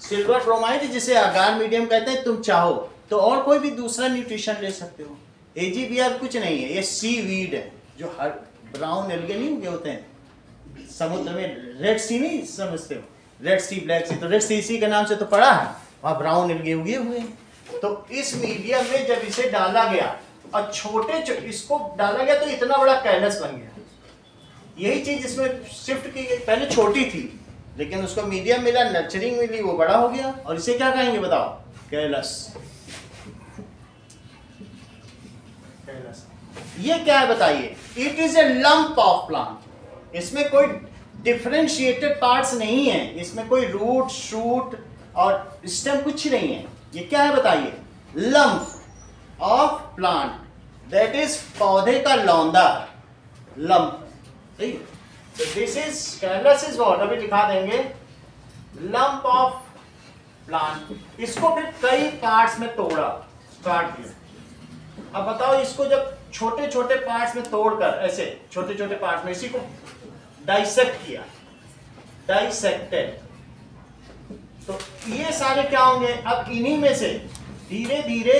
सिल्वर ब्रोमाइड जिसे आगार मीडियम कहते हैं, तुम चाहो तो और कोई भी दूसरा न्यूट्रिशन ले सकते हो। AgBr कुछ नहीं है, ये सी वीड है, जो हर ब्राउन एल्गे नहीं उगे होते हैं समुद्र में, रेड सी नहीं समझते हो, रेड सी ब्लैक सी, तो रेड सी इसी के नाम से तो पड़ा है, वहाँ ब्राउन एल्गे उगे हुए हैं। तो इस मीडियम में जब इसे डाला गया और इसको डाला गया तो इतना बड़ा कैलस बन गया। यही चीज इसमें शिफ्ट की गई, पहले छोटी थी लेकिन उसको मीडियम मिला, नर्चरिंग मिली, वो बड़ा हो गया, और इसे क्या कहेंगे बताओ, कैलस। कैलस ये क्या है बताइए, it is a lump of plant, इसमें कोई डिफरेंशिएटेड पार्ट्स नहीं है, इसमें कोई रूट शूट और स्टेम कुछ नहीं है, ये क्या है बताइए, lump of plant, that is पौधे का लौंदा, लंप, ठीक। तो this is callus is what, अभी दिखा देंगे, लंप ऑफ प्लांट। इसको फिर कई पार्ट्स में तोड़ा, काट दिया। अब बताओ इसको जब छोटे छोटे पार्ट्स में तोड़कर, ऐसे छोटे छोटे पार्ट्स में इसी को डाइसेक्ट किया, डाइसेक्टेड, तो ये सारे क्या होंगे, अब इन्हीं में से धीरे धीरे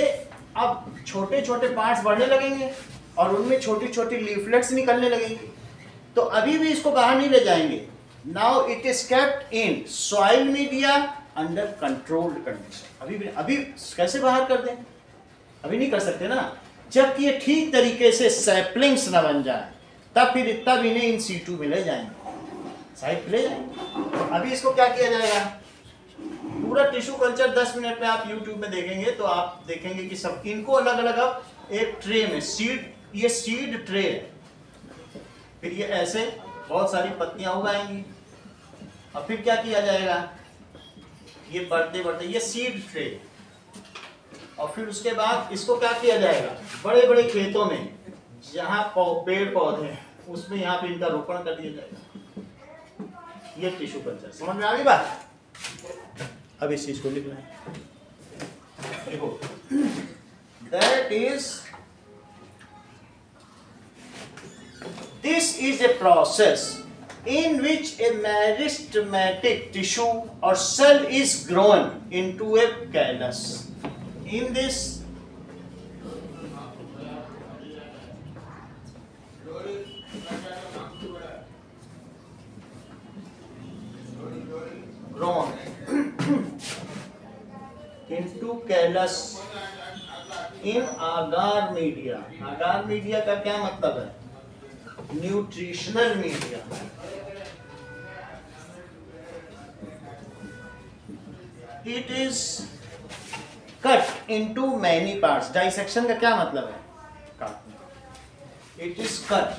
अब छोटे छोटे पार्ट्स बढ़ने लगेंगे और उनमें छोटी छोटी लीफलेट्स निकलने लगेंगी। तो अभी भी इसको बाहर नहीं ले जाएंगे, now it is kept in soil media under controlled condition. अभी कैसे बाहर कर दें, अभी नहीं कर सकते ना, जब ये ठीक तरीके से सैपलिंग्स न बन जाए तब इन्हें इन सीटू में ले जाएंगे, साइड ले जाएंगे। अभी इसको क्या किया जाएगा, पूरा टिश्यू कल्चर 10 मिनट में आप YouTube में देखेंगे तो आप देखेंगे कि सब इनको अलग अलग अब एक ट्रे में सीड, ये सीड ट्रे है, फिर ये ऐसे बहुत सारी पत्तियां उगाएंगी और फिर क्या किया जाएगा, ये बढ़ते बढ़ते ये सीड ट्रे, और फिर उसके बाद इसको क्या किया जाएगा, बड़े बड़े खेतों में जहाँ पेड़ पौधे हैं उसमें यहाँ पे इनका रोपण कर दिया जाएगा। ये टिश्यू कल्चर समझ में आ गई बात। अब इस चीज को लिखना है, देखो, that is, this is a process in which a meristematic tissue or cell is grown into a callus. In this grown into callus in agar media. agar media का क्या मतलब है, nutritional media. It is cut into many parts. Dissection का क्या मतलब है, काटना। It is cut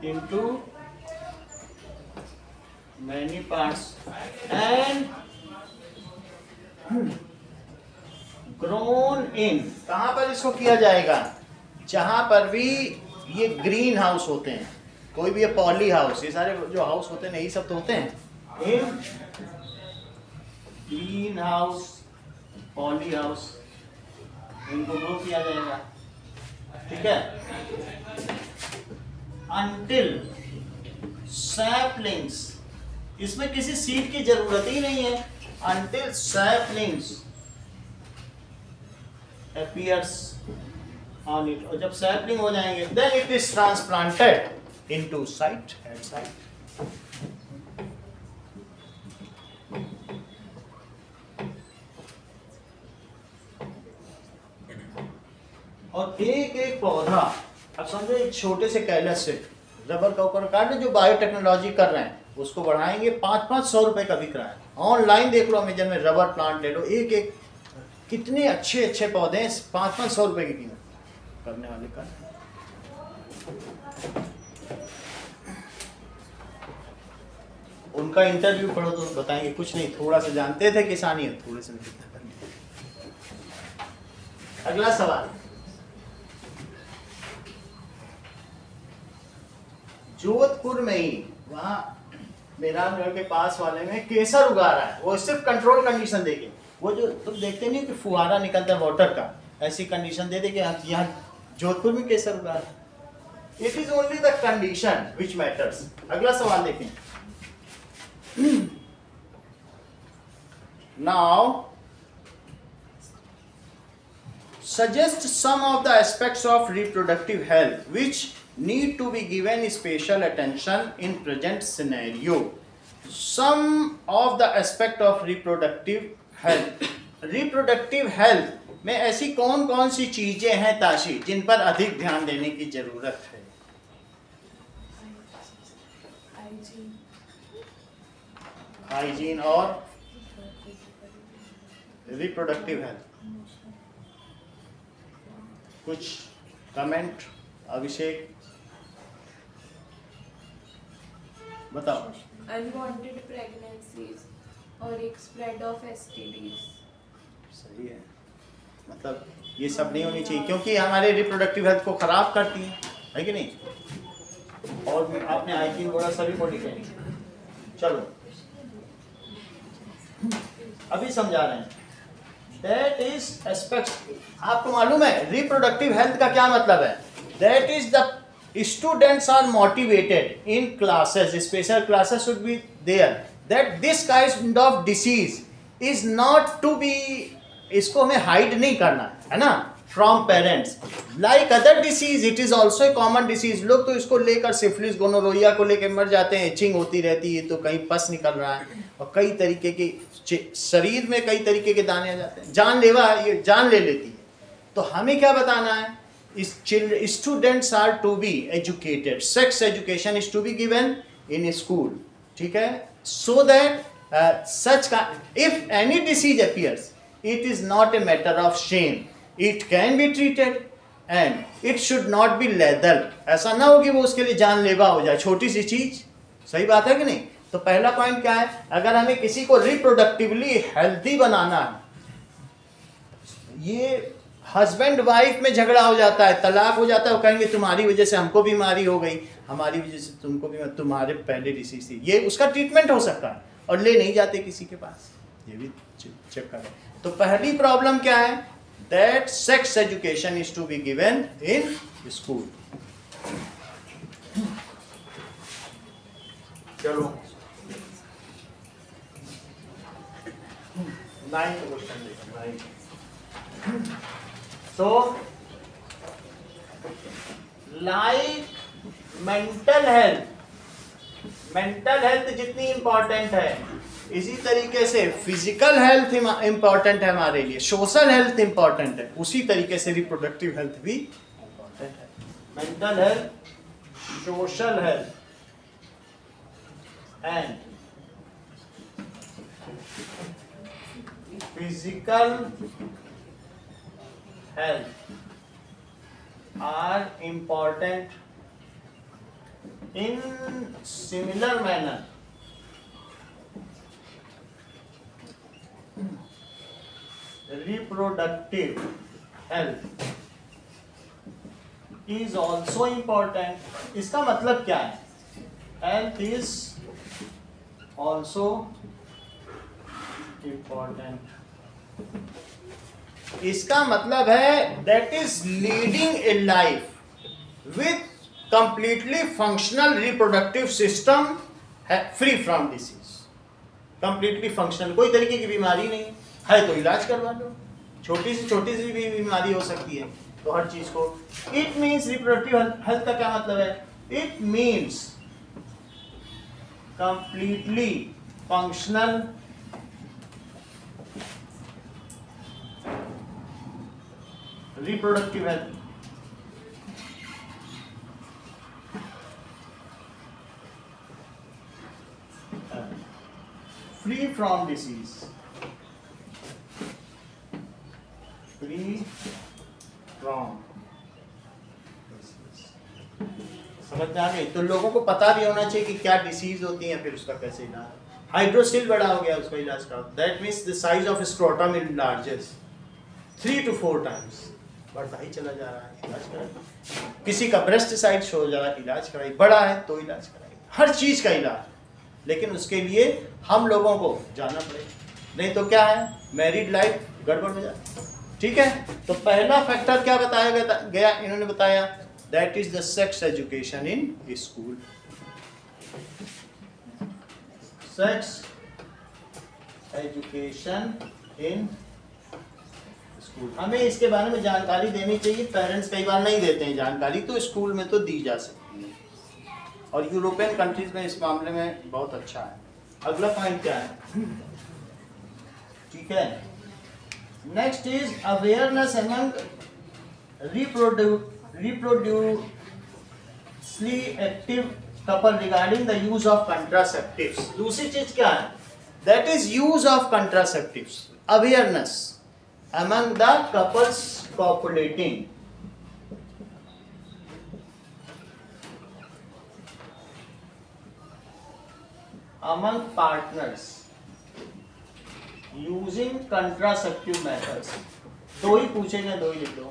into many parts and grown in, कहां पर इसको किया जाएगा, जहां पर भी ये ग्रीन हाउस होते हैं, कोई भी ये पॉली हाउस, ये सारे जो हाउस होते हैं यही सब तो होते हैं, इन ग्रीन हाउस, पॉली हाउस, इनको ग्रो किया जाएगा, ठीक है, अंटिल सैपलिंग्स, इसमें किसी सीड की जरूरत ही नहीं है, until saplings appears on it, और जब सैपलिंग हो जाएंगे then it is transplanted into site at site। और एक एक पौधा, अब समझो एक छोटे से कैलस से रबर का ऊपर काट, जो बायोटेक्नोलॉजी कर रहे हैं उसको बढ़ाएंगे, 500-500 रुपए का बिक रहा है, ऑनलाइन देख लो, अमेजन में रबर प्लांट ले लो, एक एक कितने अच्छे अच्छे पौधे हैं, 500-500 रुपए की कीमत करने वाले का। उनका इंटरव्यू पढ़ो तो बताएंगे कुछ नहीं, थोड़ा सा जानते थे किसानियत, थोड़े से नहीं। अगला सवाल, जोधपुर में ही वहां मेरानगढ़ के पास वाले में केसर उगा रहा है, वो सिर्फ कंट्रोल कंडीशन देके, वो जो तुम देखते नहीं कि फुहारा निकलता है वाटर का, ऐसी कंडीशन दे दे कि यहाँ जोधपुर में केसर उगा रहा है। It is only the condition which matters. अगला सवाल देखें। Now suggest some of the aspects of reproductive health which need to be given special attention in present scenario. Some of the aspect of reproductive health. Reproductive health में ऐसी कौन कौन सी चीजें हैं ताशी जिन पर अधिक ध्यान देने की जरूरत है? हाइजीन और रिप्रोडक्टिव हेल्थ। कुछ कमेंट? अभिषेक बताओ। अनवांटेड प्रेगनेंसीज और एक स्प्रेड ऑफ एसटीडीज। सही है, मतलब ये सब नहीं होनी चाहिए क्योंकि हमारे रिप्रोडक्टिव हेल्थ को खराब करती है कि नहीं? और आपने हाइजीन बोला, सभी को लिखे। चलो अभी समझा रहे हैं। That is aspects, आपको मालूम है रिप्रोडक्टिव हेल्थ का क्या मतलब है? That is the students are motivated in classes, special classes should be there, that this kind of disease is not to be, इसको हमें हाइड नहीं करना है ना from parents. Like other disease it is also a common disease. लोग तो इसको लेकर सिफिलिस गोनोरोइया को लेकर मर जाते हैं, इचिंग होती रहती है तो कहीं पस निकल रहा है और कई तरीके के शरीर में कई तरीके के दाने आ जाते हैं, जानलेवा ये जान ले लेती है। तो हमें क्या बताना है? Students are to be educated, sex education is to be given in school, ठीक है, सो दैट सच का if any disease appears it is not a matter of shame, it can be treated and it should not be lethal। ऐसा ना हो कि वो उसके लिए जानलेवा हो जाए छोटी सी चीज। सही बात है कि नहीं? तो पहला पॉइंट क्या है? अगर हमें किसी को रिप्रोडक्टिवली हेल्दी बनाना है, ये हस्बैंड वाइफ में झगड़ा हो जाता है, तलाक हो जाता है, वो कहेंगे तुम्हारी वजह से हमको बीमारी हो गई, हमारी वजह से तुमको भी, तुम्हारे पहले डिसीज थी, ये उसका ट्रीटमेंट हो सकता है और ले नहीं जाते किसी के पास, ये भी चेक करें। तो पहली प्रॉब्लम क्या है? That sex education is to be given in school. चलो 9th क्वेश्चन देखो। सो लाइक मेंटल हेल्थ जितनी इंपॉर्टेंट है, इसी तरीके से फिजिकल हेल्थ इंपॉर्टेंट है हमारे लिए, सोशल हेल्थ इंपॉर्टेंट है, उसी तरीके से रिप्रोडक्टिव हेल्थ भी इंपॉर्टेंट है। Mental health, social health and physical health are important in similar manner reproductive health is also important। इसका मतलब क्या है? health is also important। इसका मतलब है that is leading a life with completely functional reproductive system free from disease। completely functional, कोई तरीके की बीमारी नहीं है तो इलाज करवा लो, छोटी सी भी बीमारी हो सकती है तो हर चीज को। इट मीन्स रिप्रोडक्टिव हेल्थ का क्या मतलब है? It means completely functional reproductive health। free from disease, free from disease। समझ में आ गई? तो लोगों को पता भी होना चाहिए कि क्या डिसीज होती है, फिर उसका कैसे इलाज। हाइड्रोसिल बड़ा हो गया, उसका इलाज कराओ। That means the size of scrotum enlarges 3 to 4 times, बढ़ता ही चला जा रहा है, इलाज कराइए। किसी का ब्रेस्ट साइज हो जा रहा है, इलाज कराइए। बड़ा है तो इलाज कराइए, हर चीज का इलाज। लेकिन उसके लिए हम लोगों को जाना पड़ेगा, नहीं तो क्या है, मैरिड लाइफ गड़बड़ हो जाती है। ठीक है, तो पहला फैक्टर क्या बताया गया, इन्होंने बताया that is the sex education in school. Sex education in school, हमें इसके बारे में जानकारी देनी चाहिए। पेरेंट्स कई बार नहीं देते हैं जानकारी, तो स्कूल में तो दी जा सकती है, और यूरोपियन कंट्रीज में इस मामले में बहुत अच्छा है। अगला पॉइंट क्या है, ठीक है, next is awareness among reproductively active couple regarding the use of contraceptives. दूसरी चीज क्या है, that is use of contraceptives, awareness among the couples copulating, among partners using contraceptive methods। दो ही पूछेंगे, दो ही लिख लो।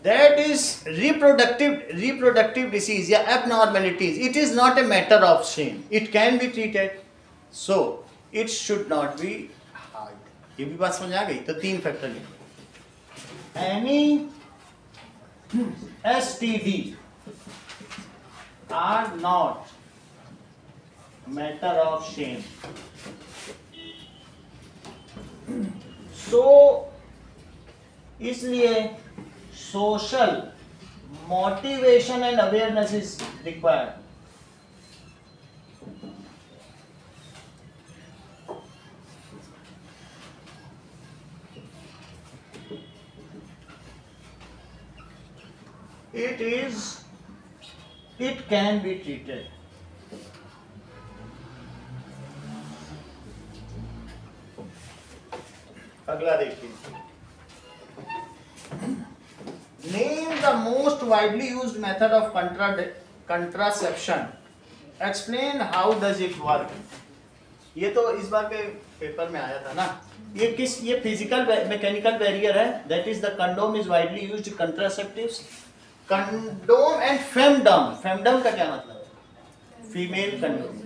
That is reproductive disease या abnormalities. It is not a matter of shame. It can be treated, so it should not be hard. ये भी बात समझ आ गई? तो 3 फैक्टर लिखो। Any STD are not matter of shame. So इसलिए social motivation and awareness is required. It can be treated. अगला देखिए, name the most widely used method of contraception. Explain how does it work. ये तो इस बार के paper में आया था ना। ये फिजिकल मैकेनिकल बैरियर है। That is the condom is widely used contraceptives. Condom and femidom. Femidom का क्या मतलब है? Female condom.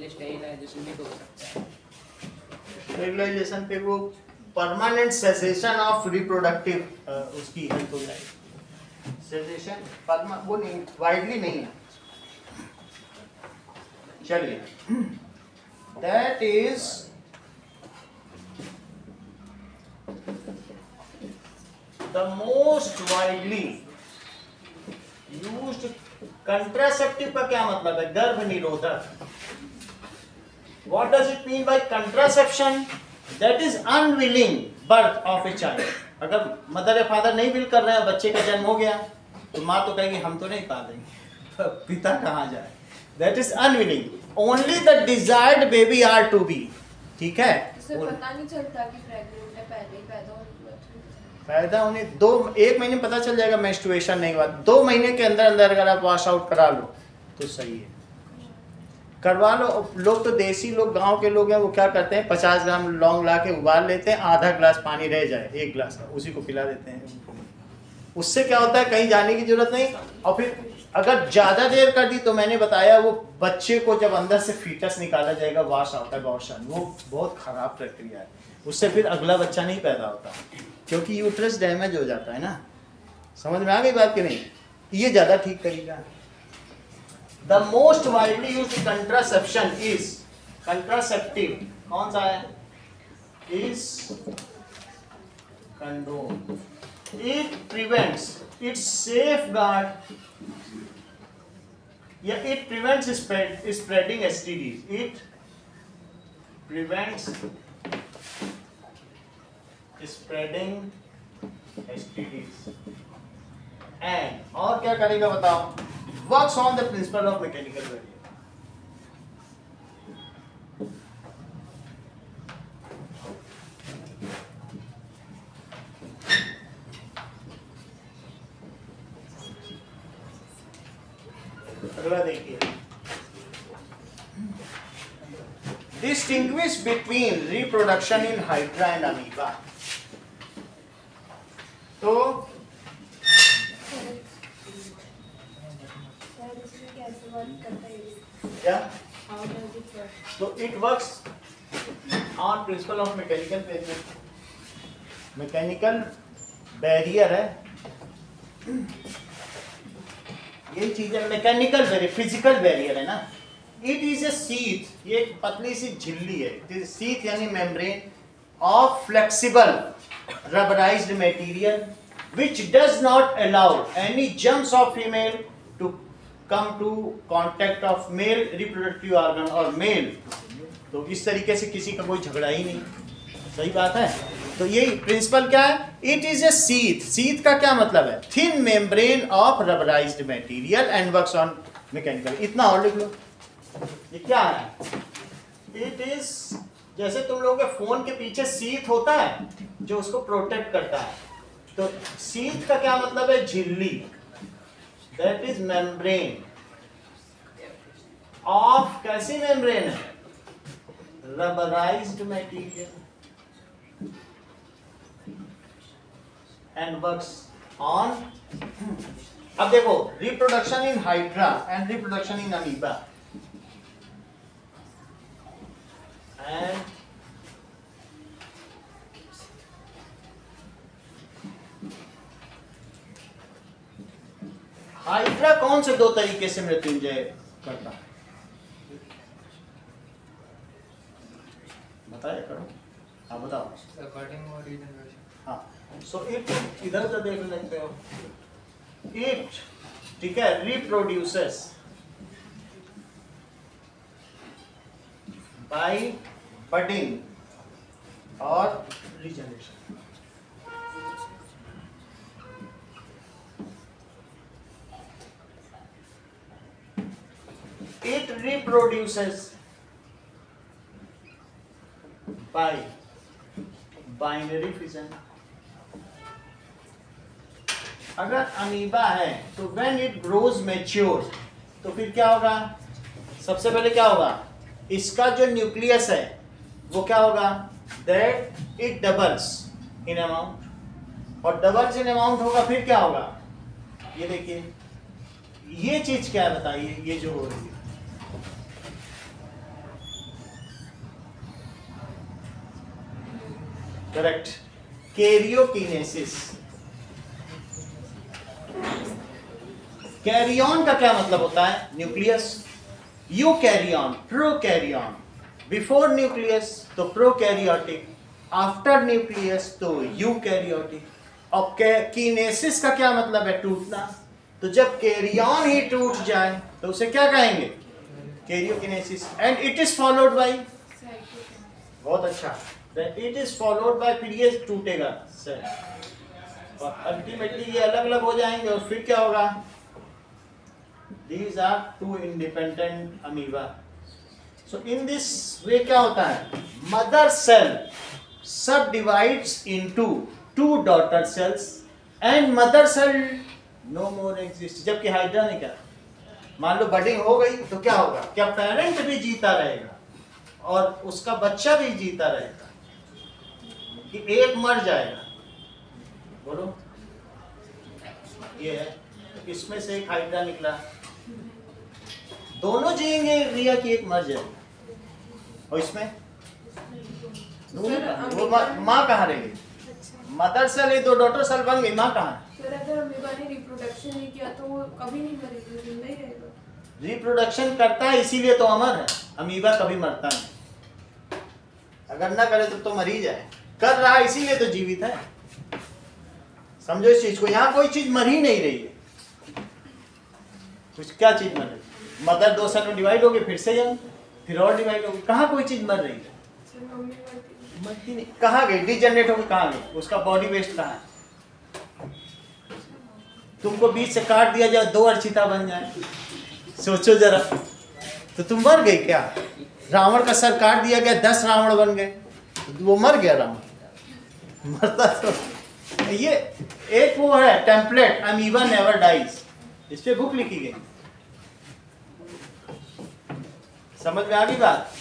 स्टेरिलाइजेशन भी तो हो सकता है। स्टेरिलाइजेशन पे वो परमानेंट सेसेशन ऑफ रिप्रोडक्टिव उसकी हेल्प हो जाएगी। सेसेशन वो नहीं, वाइडली नहीं है। चलिए, that is the most widely used. Contraceptive का क्या मतलब है? गर्भ निरोधक। What does it mean by contraception? That is unwilling birth of a child. अगर मदर या फादर नहीं विल कर रहे हैं, बच्चे का जन्म हो गया, तो माँ तो कहेगी हम तो नहीं पालेंगे, पिता कहाँ जाए? That is unwilling. Only the desired baby are to be. ठीक है? उसे पता नहीं चलता कि प्रेग्नेंट है, पहले ही पैदा होने 1 महीने पता चल जाएगा मेंस्ट्रुएशन नहीं हुआ। 2 महीने के अंदर अंदर अगर आप वॉश आउट करा लो तो सही है, करवा लो। लोग तो देसी लोग, गांव के लोग हैं, वो क्या करते हैं, 50 ग्राम लौंग ला के उबाल लेते हैं, आधा ग्लास पानी रह जाए 1 ग्लास का, उसी को पिला देते हैं। उससे क्या होता है, कहीं जाने की जरूरत नहीं। और फिर अगर ज़्यादा देर कर दी तो मैंने बताया, वो बच्चे को जब अंदर से फीटस निकाला जाएगा, वॉश आउट है अबॉर्शन, वो बहुत ख़राब प्रक्रिया है। उससे फिर अगला बच्चा नहीं पैदा होता, क्योंकि यूट्रस डैमेज हो जाता है ना। समझ में आ गई बात कि नहीं? ये ज़्यादा ठीक तरीका है। The most widely used contraception is contraceptive. कौन सा है? Is condom. It prevents, it safeguard, it prevents spreading STDs. It prevents spreading STDs. And और क्या करेगा बताओ, works on the principle of mechanical variation. अगला देखिए, distinguish between reproduction in hydra and amoeba. तो क्या, तो it works on principle of mechanical barrier. Mechanical barrier है, ये चीज है मैकेनिकल बैरियर, फिजिकल बैरियर है ना। इट इज ए सीथ, ये एक पतली सी झिल्ली है। इट इज सीथ यानी membrane of flexible rubberised material which does not allow any germs of female to come to contact of male reproductive organ or male। तो इस तरीके से किसी का कोई झगड़ा ही नहीं, सही बात है। तो यही प्रिंसिपल क्या है, it is a sheath. Sheath का क्या मतलब है, thin membrane of rubberised material and works on mechanical. इतना और लिख लो, ये क्या है, इट इज जैसे तुम लोगों के फोन के पीछे सीथ होता है जो उसको प्रोटेक्ट करता है, तो सीथ का क्या मतलब है, झिल्ली। दैट इज मेम्ब्रेन ऑफ, कैसी मेम्ब्रेन है, rubberised material and works on. अब देखो, reproduction in hydra and reproduction in amoeba and hydra कौन से दो तरीके से मृत्युंजय करता है, बताया करो, हाँ बताओ। According or regeneration। हाँ, सो इट इधर तो देख लेते हो, इट ठीक है रिप्रोड्यूसेस बाय बडिंग और regeneration. It reproduces by binary fission। अगर अमीबा है तो when it grows mature, तो फिर क्या होगा, सबसे पहले क्या होगा, इसका जो न्यूक्लियस है वो क्या होगा, that it doubles in amount, और डबल्स इन अमाउंट होगा, फिर क्या होगा, ये देखिए ये चीज क्या है बताइए, ये जो हो रही है, करेक्ट, कैरियोकिनेसिस। कैरियन का क्या मतलब होता है, न्यूक्लियस। यूकैरियन, प्रोकैरियन, बिफोर न्यूक्लियस तो प्रोकैरियोटिक, आफ्टर न्यूक्लियस तो यूकैरियोटिक। और किनेसिस का क्या मतलब है, टूटना। तो जब कैरियन ही टूट जाए तो उसे क्या कहेंगे, karyokinesis. And it is followed by, बहुत अच्छा, इट इज फॉलोड बाय, फिर ये टूटेगा सेल और अल्टीमेटली ये अलग अलग हो जाएंगे, और फिर क्या होगा, these are two independent amoeba। so in this way क्या होता है, mother cell subdivides into two daughter cells and mother cell no more exists। जबकि हाइड्रा ने क्या, मान लो बडिंग हो गई तो क्या होगा, क्या पेरेंट भी जीता रहेगा और उसका बच्चा भी जीता रहेगा कि एक मर जाएगा, बोलो ये है, इसमें से एक हाइड्रा निकला, दोनों जिएंगे रिया की एक मर जाएगी, और इसमें वो माँ कहाँ रहेगी, मदर सेल है, दो डॉटर सेल बन गई, माँ कहाँ है। सर अगर अमीबा ने रिप्रोडक्शन नहीं किया तो वो कभी नहीं मरेगा, जिंदा ही रहेगा। रिप्रोडक्शन करता है इसीलिए तो अमर है, अमीबा कभी मरता नहीं, अगर ना करे तो मर ही जाए, कर रहा है इसीलिए तो जीवित है। समझो इस चीज को, यहाँ कोई चीज मर ही नहीं रही है, कुछ क्या चीज मर रही, मदर दो सेल में डिवाइड होगी, फिर से जन्म, फिर और डिवाइड होगी, कहाँ कोई चीज मर रही है, सर मम्मी मरती नहीं, कहाँ गई, डिजनरेट होगी कहाँ गई, उसका बॉडी वेस्ट कहाँ है, तुमको बीच से काट दिया जाए, 2 अर्चिता बन जाए, सोचो जरा, तो तुम मर गए क्या? रावण का सर काट दिया गया, 10 रावण बन गए, वो मर गया रावण? मरता तो ये एक वो है टेम्पलेट, अमीबा नेवर डाइज, इस पे बुक लिखी गई। समझ में आ गई बात?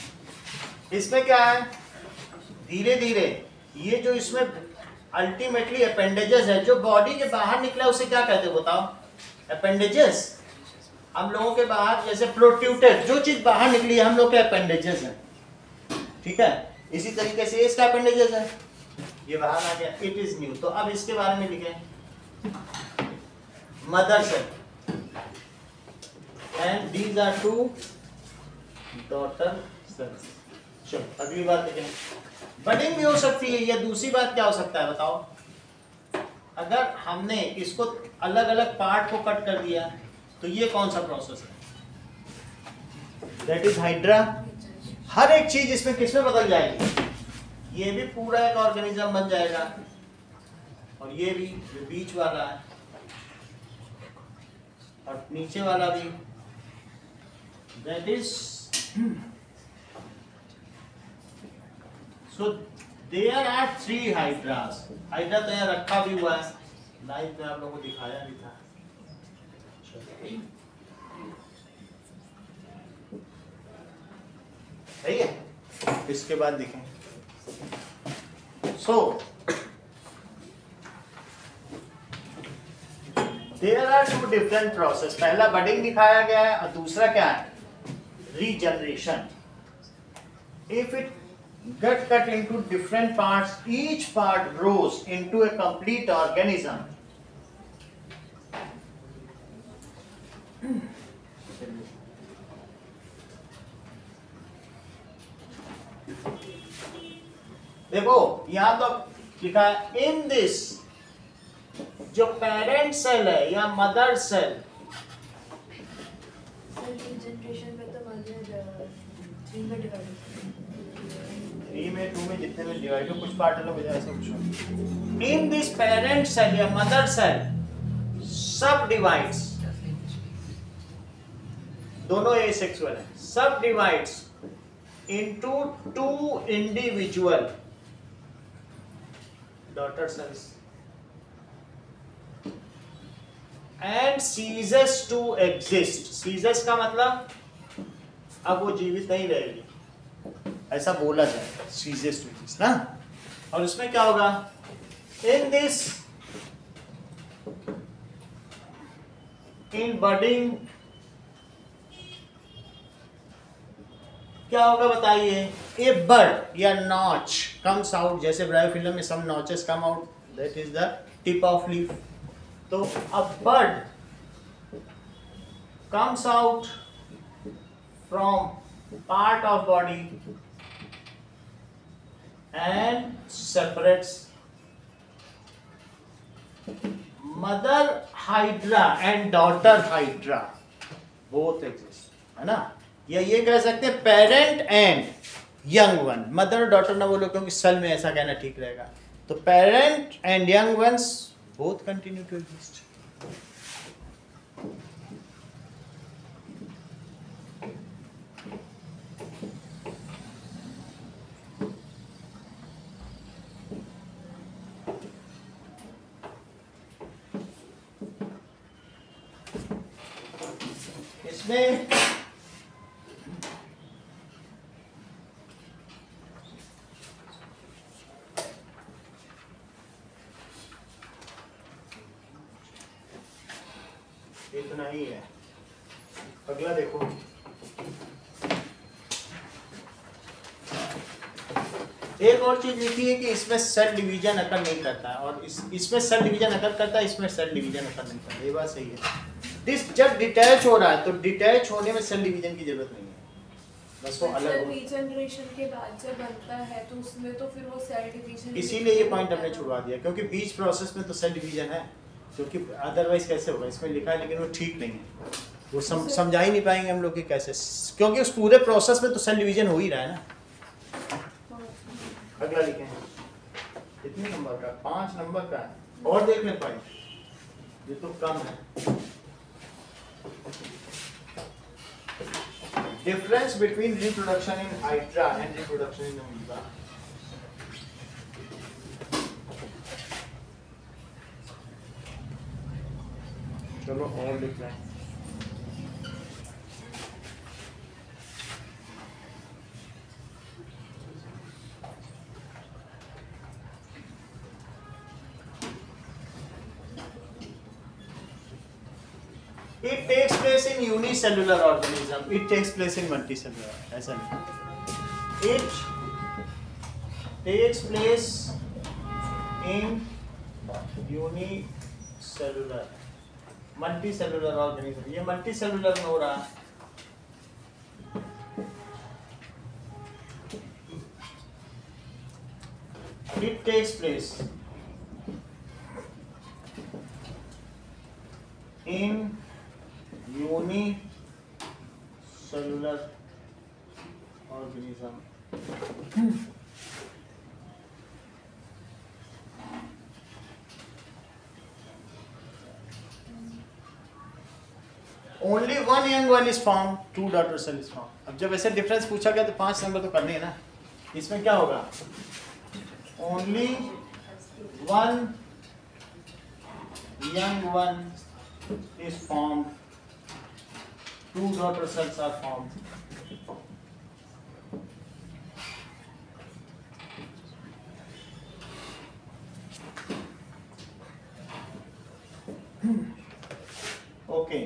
इसमें क्या है, धीरे धीरे ये जो इसमें अल्टीमेटली अपेंडेजेस है, जो बॉडी के बाहर निकला उसे क्या कहते हैं बताओ? अपेंडेजेस। हम लोगों के बाहर जैसे प्रोट्यूटेड, जो चीज बाहर निकली है हम लोग के अपेंडेजेस है, ठीक है? इसी तरीके से इसका अपेंडेजेस है, ये बाहर आ गया, इट इज न्यू। तो अब इसके बारे में लिखें, mother cell and these are 2 daughter cells. चलो अगली बात देखें, बडिंग भी हो सकती है, या दूसरी बात क्या हो सकता है बताओ? अगर हमने इसको अलग अलग पार्ट को कट कर दिया तो ये कौन सा प्रोसेस है? That is hydra. हर एक चीज इसमें किसमें बदल जाएगी? ये भी पूरा एक ऑर्गेनिज्म बन जाएगा, और ये भी जो बीच वाला है और नीचे वाला भी, that is so there are 3 hydras। Hydra तो यहाँ रखा भी हुआ है, लाइव में आप लोगों को दिखाया भी था। सही है, इसके बाद देखें, so there are 2 different process। पहला बडिंग दिखाया गया है और दूसरा क्या है? Regeneration. If it get cut into different parts, each part grows into a complete organism। देखो यहां तो लिखा है इन दिस, जो पेरेंट सेल है या मदर सेल, जनरेशन में तो मदर 3 में डिवाइड, 3 में 2 में जितने में डिवाइड हो, कुछ पार्ट अलग हो जाए ऐसा कुछ। इन दिस पेरेंट सेल या मदर सेल सब डिवाइड्स, दोनों एसेक्सुअल है, subdivides into 2 individual daughter cells and ceases to exist. Ceases का मतलब अब वो जीवित नहीं रहेगी, ऐसा बोला जाए, सीजेस टू एग्जिस्ट ना। और उसमें क्या होगा? इन दिस, इन बडिंग क्या होगा बताइए? ए बड या नॉच कम्स आउट, जैसे ब्रायोफिलम में some notches come out, that is the tip of leaf. तो a bud comes out from part of body and separates। mother hydra and daughter hydra both exist, है ना? या ये कह सकते हैं parent and young one. Mother और daughter ना बोलो क्योंकि सेल में ऐसा कहना ठीक रहेगा। तो parent and young ones both continue to exist. इसमें इतना ही है। अगला देखो, एक और चीज लिखी है कि इसमें सेल डिवीजन अकर नहीं करता है, और इसमें सेल डिवीजन अकर करता है, इसमें सेल डिवीजन अकर नहीं करता। ये बात सही है। जब डिटैच हो रहा है तो डिटैच होने में सेल डिवीजन की जरूरत नहीं है, बस वो अलग हो। रीजनरेशन के बाद जब बनता है तो उसमें तो फिर वो सेल डिवीजन, इसीलिए ये पॉइंट हमने छुड़वा दिया, क्योंकि बीच प्रोसेस में तो सेल डिवीजन है, क्योंकि अदरवाइज कैसे होगा? इसमें लिखा है लेकिन वो ठीक नहीं है, वो समझा ही नहीं पाएंगे हम लोग कि कैसे, क्योंकि उस पूरे प्रोसेस में तो सेल डिवीजन हो ही रहा है ना। अगला लिखें, कितने नंबर का? 5 नंबर का है, और देख लें पॉइंट। ये तो कम है। Difference between reproduction in hydra and reproduction in amoeba. चलो और लिख रहे हैं। It takes place in unicellular organism. It takes place in multicellular. ऐसा नहीं. It takes place in unicellular, multicellular organism. ये multicellular में हो रहा है. It takes place in unicellular organism. Only one young one is formed, two daughter cell is formed. अब जब ऐसे डिफरेंस पूछा गया तो 5 नंबर तो करने हैं ना. इसमें क्या होगा? Only one young one is formed, two daughter cells are formed. Okay.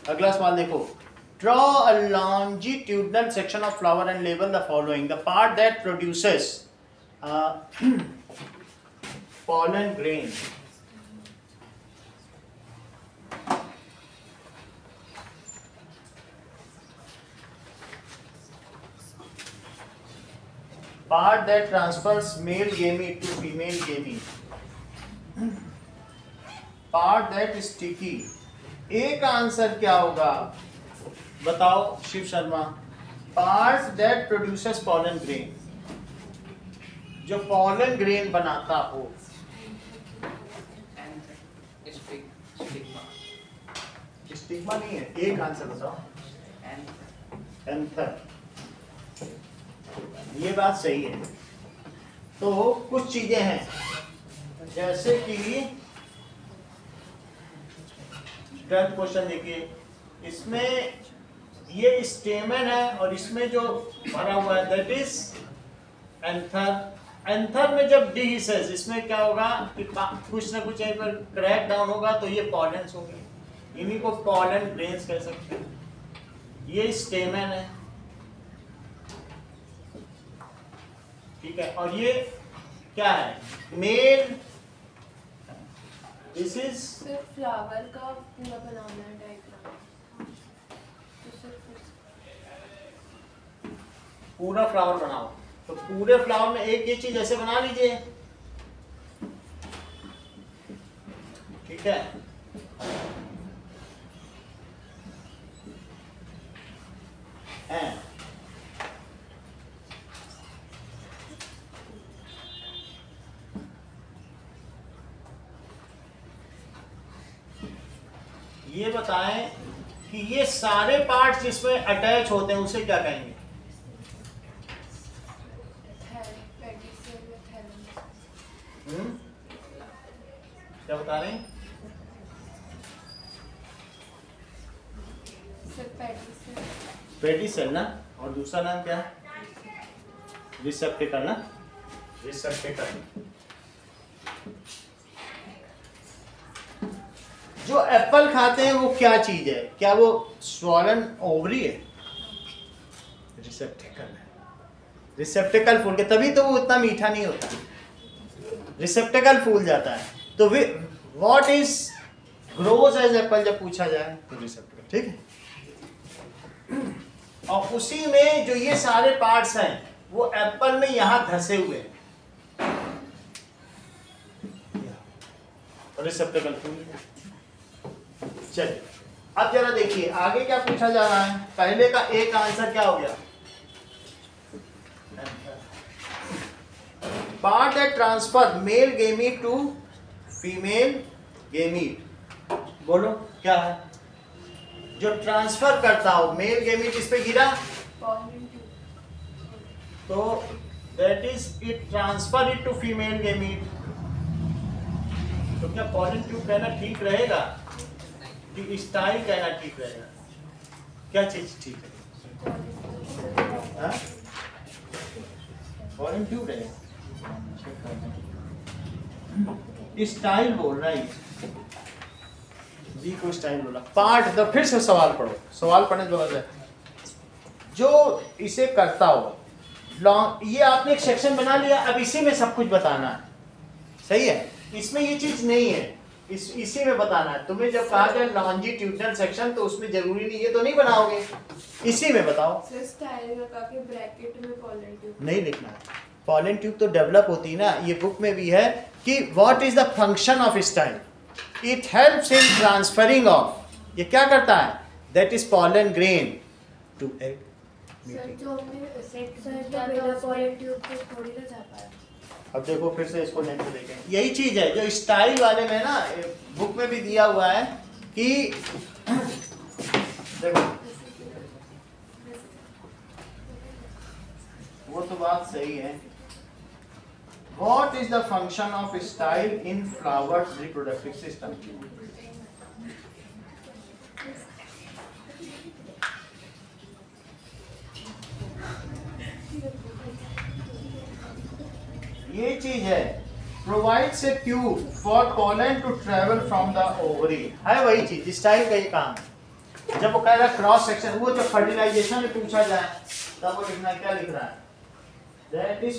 अगला सवाल देखो. Draw a longitudinal section of flower and label the following. The part that produces pollen grain. Part that transfers male gamete to female gamete. Part that is sticky. A का answer क्या होगा? बताओ Shiv Sharma. Part that produces pollen grain. जो pollen grain बनाता हो. Stigma नहीं है. एक आंसर बताओ. एंथर. ये बात सही है. तो कुछ चीजें हैं जैसे कि 10th क्वेश्चन देखिए. इसमें ये स्टेमन है और इसमें जो भरा हुआ है दैट इज एंथर. एंथर में जब डीहिसेस इसमें क्या होगा कि कुछ ना कुछ यहीं पर क्रैक डाउन होगा तो ये पॉलेंस होंगे. इन्हीं को पॉलन ग्रेन्स कह सकते हैं. ये स्टेमन है. ठीक है. और ये क्या है? मेल. दिस इज सिर्फ फ्लावर का पूरा बनाना है डायग्राम. पूरा फ्लावर बनाओ. तो पूरे फ्लावर में एक ये चीज ऐसे बना लीजिए. ठीक है. ये बताएं कि ये सारे पार्ट्स जिसमें अटैच होते हैं उसे क्या कहेंगे? क्या बता रहे हैं? पेडिसेल ना. और दूसरा नाम क्या है? रिसेप्टिकल ना. रिसेप्टिकल. जो एप्पल खाते हैं वो क्या चीज है? क्या वो स्वॉलन ओवरी है? रिसेप्टिकल है. रिसेप्टिकल फूल के तभी तो वो उतना मीठा नहीं होता. रिसेप्टिकल फूल जाता है. तो what is grows as apple जब पूछा जाए तो रिसेप्टिकल. ठीक है. और उसी में जो ये सारे पार्ट्स हैं वो एप्पल में यहां धसे हुए हैं. रिसेप्टिकल फूल. चलिए अब जरा देखिए आगे क्या पूछा जा रहा है. पहले का एक आंसर क्या हो गया? Part that transfer male gamete to female gamete. बोलो क्या है जो ट्रांसफर करता हो मेल गेमीट इस पे गिरा pollen tube. तो that is it transfer it to female gamete. तो क्या पॉलन ट्यूब कहना ठीक रहेगा कि स्टाइल कहना ठीक रहेगा? क्या चीज ठीक है? पॉलन ट्यूब है स्टाइल बोल रहा है जी को स्टाइल बोला पार्ट। तो फिर से सवाल पढ़ो, सवाल पढ़ने जो है जो इसे करता हो लॉन्ग। ये आपने एक सेक्शन बना लिया, अब इसी में सब कुछ बताना है, सही है? इसमें ये चीज नहीं है, इसी में बताना है। तुम्हें जब कहा जाए लॉन्जिट्यूडनल सेक्शन तो उसमें जरूरी नहीं, ये तो नहीं बनाओगे, इसी में बताओ। सर स्टाइल लगा के ब्रैकेट में pollen tube. नहीं लिखना है, पॉलन ट्यूब तो डेवलप होती है ना, ये बुक में भी है कि what is the function of style, it helps in transferring of, ये क्या करता है, that is pollen grain to egg. Sir जो हमने सेट किया बिना pollen tube के थोड़ी ना जा पाया। अब देखो फिर से इसको नेक्स्ट देखें, यही चीज है जो स्टाइल वाले में ना बुक में भी दिया हुआ है कि देखो वो तो बात सही है। What is the function of style in flowers reproductive system? ये चीज है provides a tube for pollen to travel from the ovary, है वही चीज स्टाइल का ये काम है। जब वो कह रहा है क्रॉस सेक्शन, वो जब फर्टिलाइजेशन में पूछा जाए तब वो लिखना क्या लिख रहा है, that is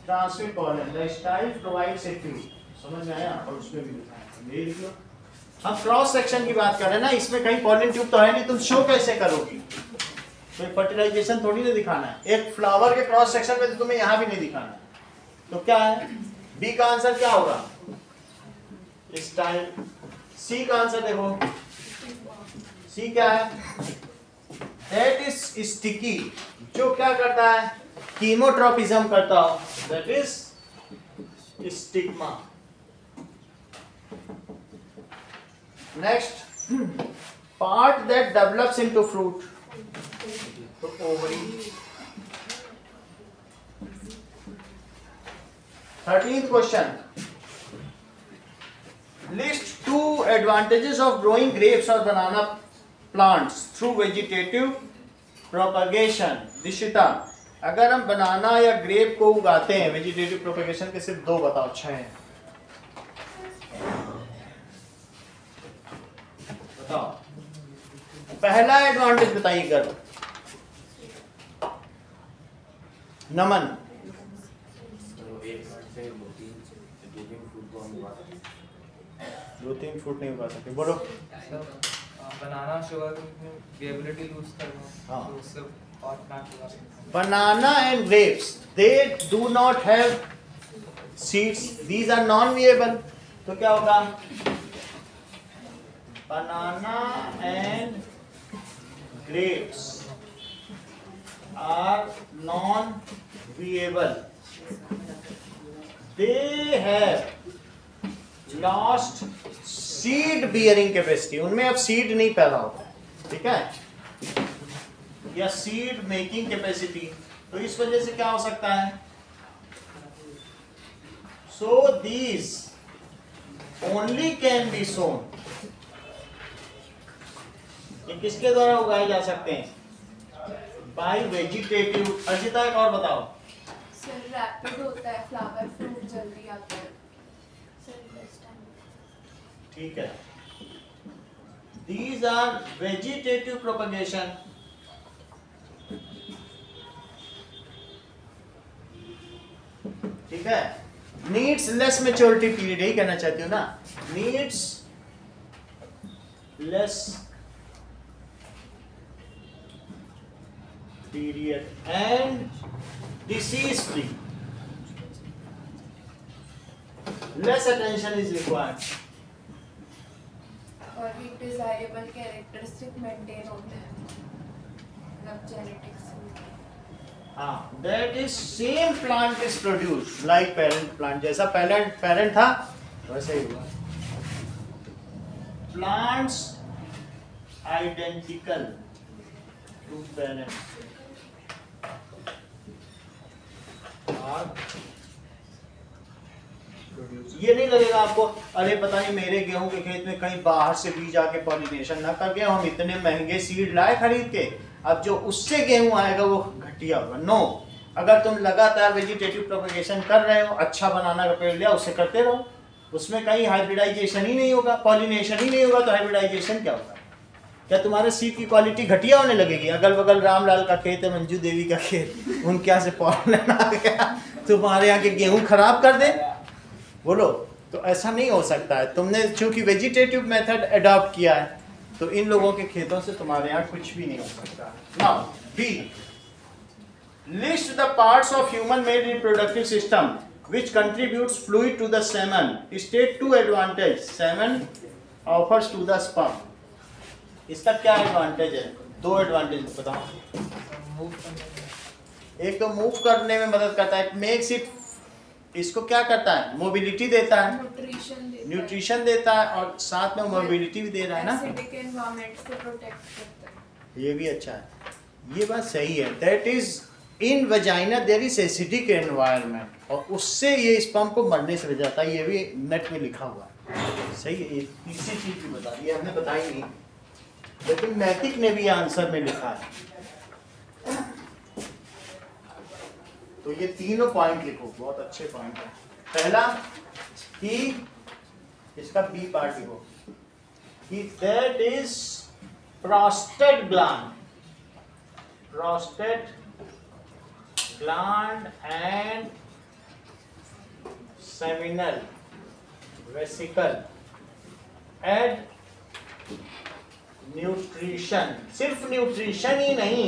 transmit pollen, the style provides a tube, समझ में आया? और उसमें भी लिखा है, ये लिख लो। हम क्रॉस सेक्शन की बात कर रहे हैं ना, इसमें कहीं पॉलन ट्यूब तो है नहीं, तुम शो कैसे करोगी? तो फर्टिलाइजेशन थोड़ी ना दिखाना है, एक फ्लावर के क्रॉस सेक्शन में तो तुम्हें यहाँ भी नहीं दिखाना है। तो क्या है बी का आंसर क्या होगा, स्टाइल। सी का आंसर देखो, सी क्या है, दैट इज स्टिकी, जो क्या करता है, कीमोट्रोपिज्म करता हो, that is stigma. Next, part that develops into fruit, तो ovary. 13th question, list 2 advantages of growing grapes or banana plants through vegetative propagation। Dishita, अगर हम बनाना या ग्रेप को उगाते हैं वेजिटेटिव प्रोपेगेशन के सिर्फ 2 बताओ, 6 हैं, बताओ। पहला एडवांटेज बताइए करो, नमन। दो तीन फुट नहीं उगा सकते, बोलो। बनाना शुगर की एबिलिटी लूज करना, हाँ। तो उससे और प्लांट उगा सकते हैं। Banana and grapes, they do not have seeds, these are non-viable, तो क्या होगा, banana and grapes are non-viable, they have lost seed bearing capacity, उनमें अब सीड नहीं पैदा होता है, ठीक है, या सीड मेकिंग कैपेसिटी। तो इस वजह से क्या हो सकता है, so these only can be sown, ये किसके द्वारा उगाए जा सकते हैं, बाय वेजिटेटिव। अर्जिता एक और बताओ। सर रैपिड होता है, फ्लावर फ्रूट जल्दी आता है। Sir best time. ठीक है, दीज आर वेजिटेटिव प्रोपगेशन। ठीक है, नीड्स लेस मेच्योरिटी पीरियड, यही कहना चाहती हूँ ना, needs less period and disease free, less attention is required, और भी डिजायरेबल कैरेक्टरिस्टिक मेंटेन होते हैं, मतलब जेनेटिक्स। हाँ, that is same plant is produced like parent plant. जैसा parent था वैसे ही हुआ. Plants identical to parents are produced. ये नहीं लगेगा आपको अरे पता नहीं मेरे गेहूं के खेत में कहीं बाहर से बीज आके पॉलिनेशन ना कर गया, हम इतने महंगे सीड लाए खरीद के, अब जो उससे गेहूं आएगा वो घटिया होगा. नो, अगर तुम लगातार वेजिटेटिव प्रोपगेशन कर रहे हो, अच्छा बनाना का पेड़ लिया, उससे करते रहो, उसमें कहीं हाइब्रिडाइजेशन ही नहीं होगा, पॉलिनेशन ही नहीं होगा, तो हाइब्रिडाइजेशन क्या होगा? क्या तुम्हारे सीड की क्वालिटी घटिया होने लगेगी? अगल बगल रामलाल का खेत है, मंजू देवी का खेत, उनके यहाँ से पॉलन आ गया, तुम्हारे यहाँ के गेहूँ खराब कर दे? बोलो, तो ऐसा नहीं हो सकता है. तुमने चूंकि वेजिटेटिव मेथड अडॉप्ट किया है, तो इन लोगों के खेतों से तुम्हारे यहाँ कुछ भी नहीं हो सकता. Now B, list the parts of human male reproductive system which contributes fluid to the semen. State 2 advantage. Semen offers to the sperm. इसका क्या एडवांटेज है? 2 एडवांटेज बताओ. एक तो मूव करने में मदद करता है, मेक्स इट, इसको क्या करता है? मोबिलिटी देता है, न्यूट्रिशन देता है, और साथ में मोबिलिटी भी दे रहा है ना. एसिडिक एनवायरनमेंट से प्रोटेक्ट करता है. ये भी अच्छा है, ये बात सही है. That is in vagina there is acidic environment, और उससे ये स्पर्म को मरने से बच जाता है. ये भी नेट में लिखा हुआ है. सही है, ये तीसरी चीज भी बता दी, हमने बताई नहीं, लेकिन नैतिक ने भी आंसर में लिखा है. तो ये तीनों पॉइंट लिखो, बहुत अच्छे पॉइंट है. पहला कि इसका बी पार्ट लिखो कि that is prostate gland, prostate gland and seminal vesicle add nutrition. सिर्फ न्यूट्रिशन ही नहीं,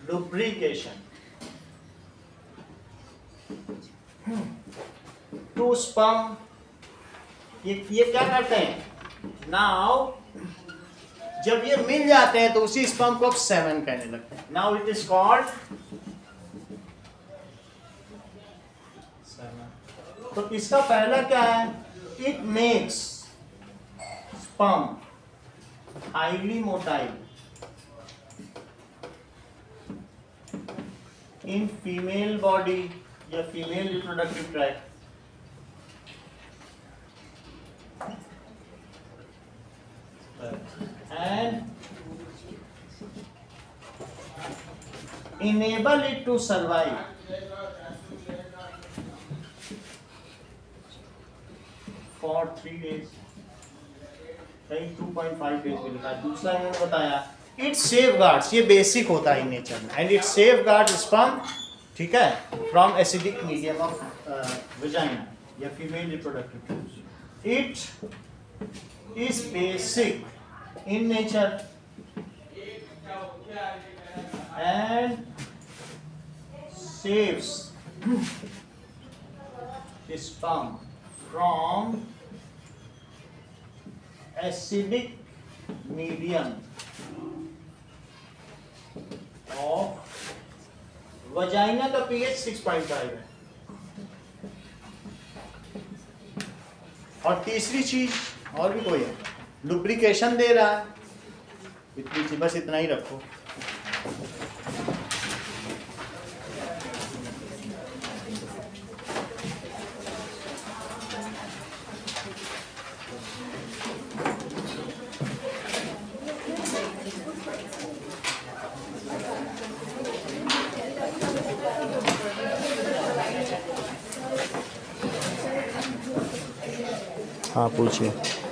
lubrication to sperm. ये क्या करते हैं? नाउ जब ये मिल जाते हैं तो उसी स्पर्म को सेमेन कहने लगते हैं. Now it is called. तो इसका पहला क्या है? It makes sperm highly motile in female body या female reproductive tract, and enable it to survive for 3 days. कहीं 2.5 days भी लिखा है. दूसरा इन्होंने बताया इट सेफगार्ड्स, ये बेसिक होता है नेचर में, एंड इट सेफगार्ड स्पर्म, ठीक है, from acidic medium of vagina या female reproductive. It is basic in nature and saves sperm from acidic medium of vagina. का pH 6.5 है. और तीसरी चीज और भी कोई है, लुब्रिकेशन दे रहा है. इतनी चीज, बस इतना ही रखो. हाँ पूछिए.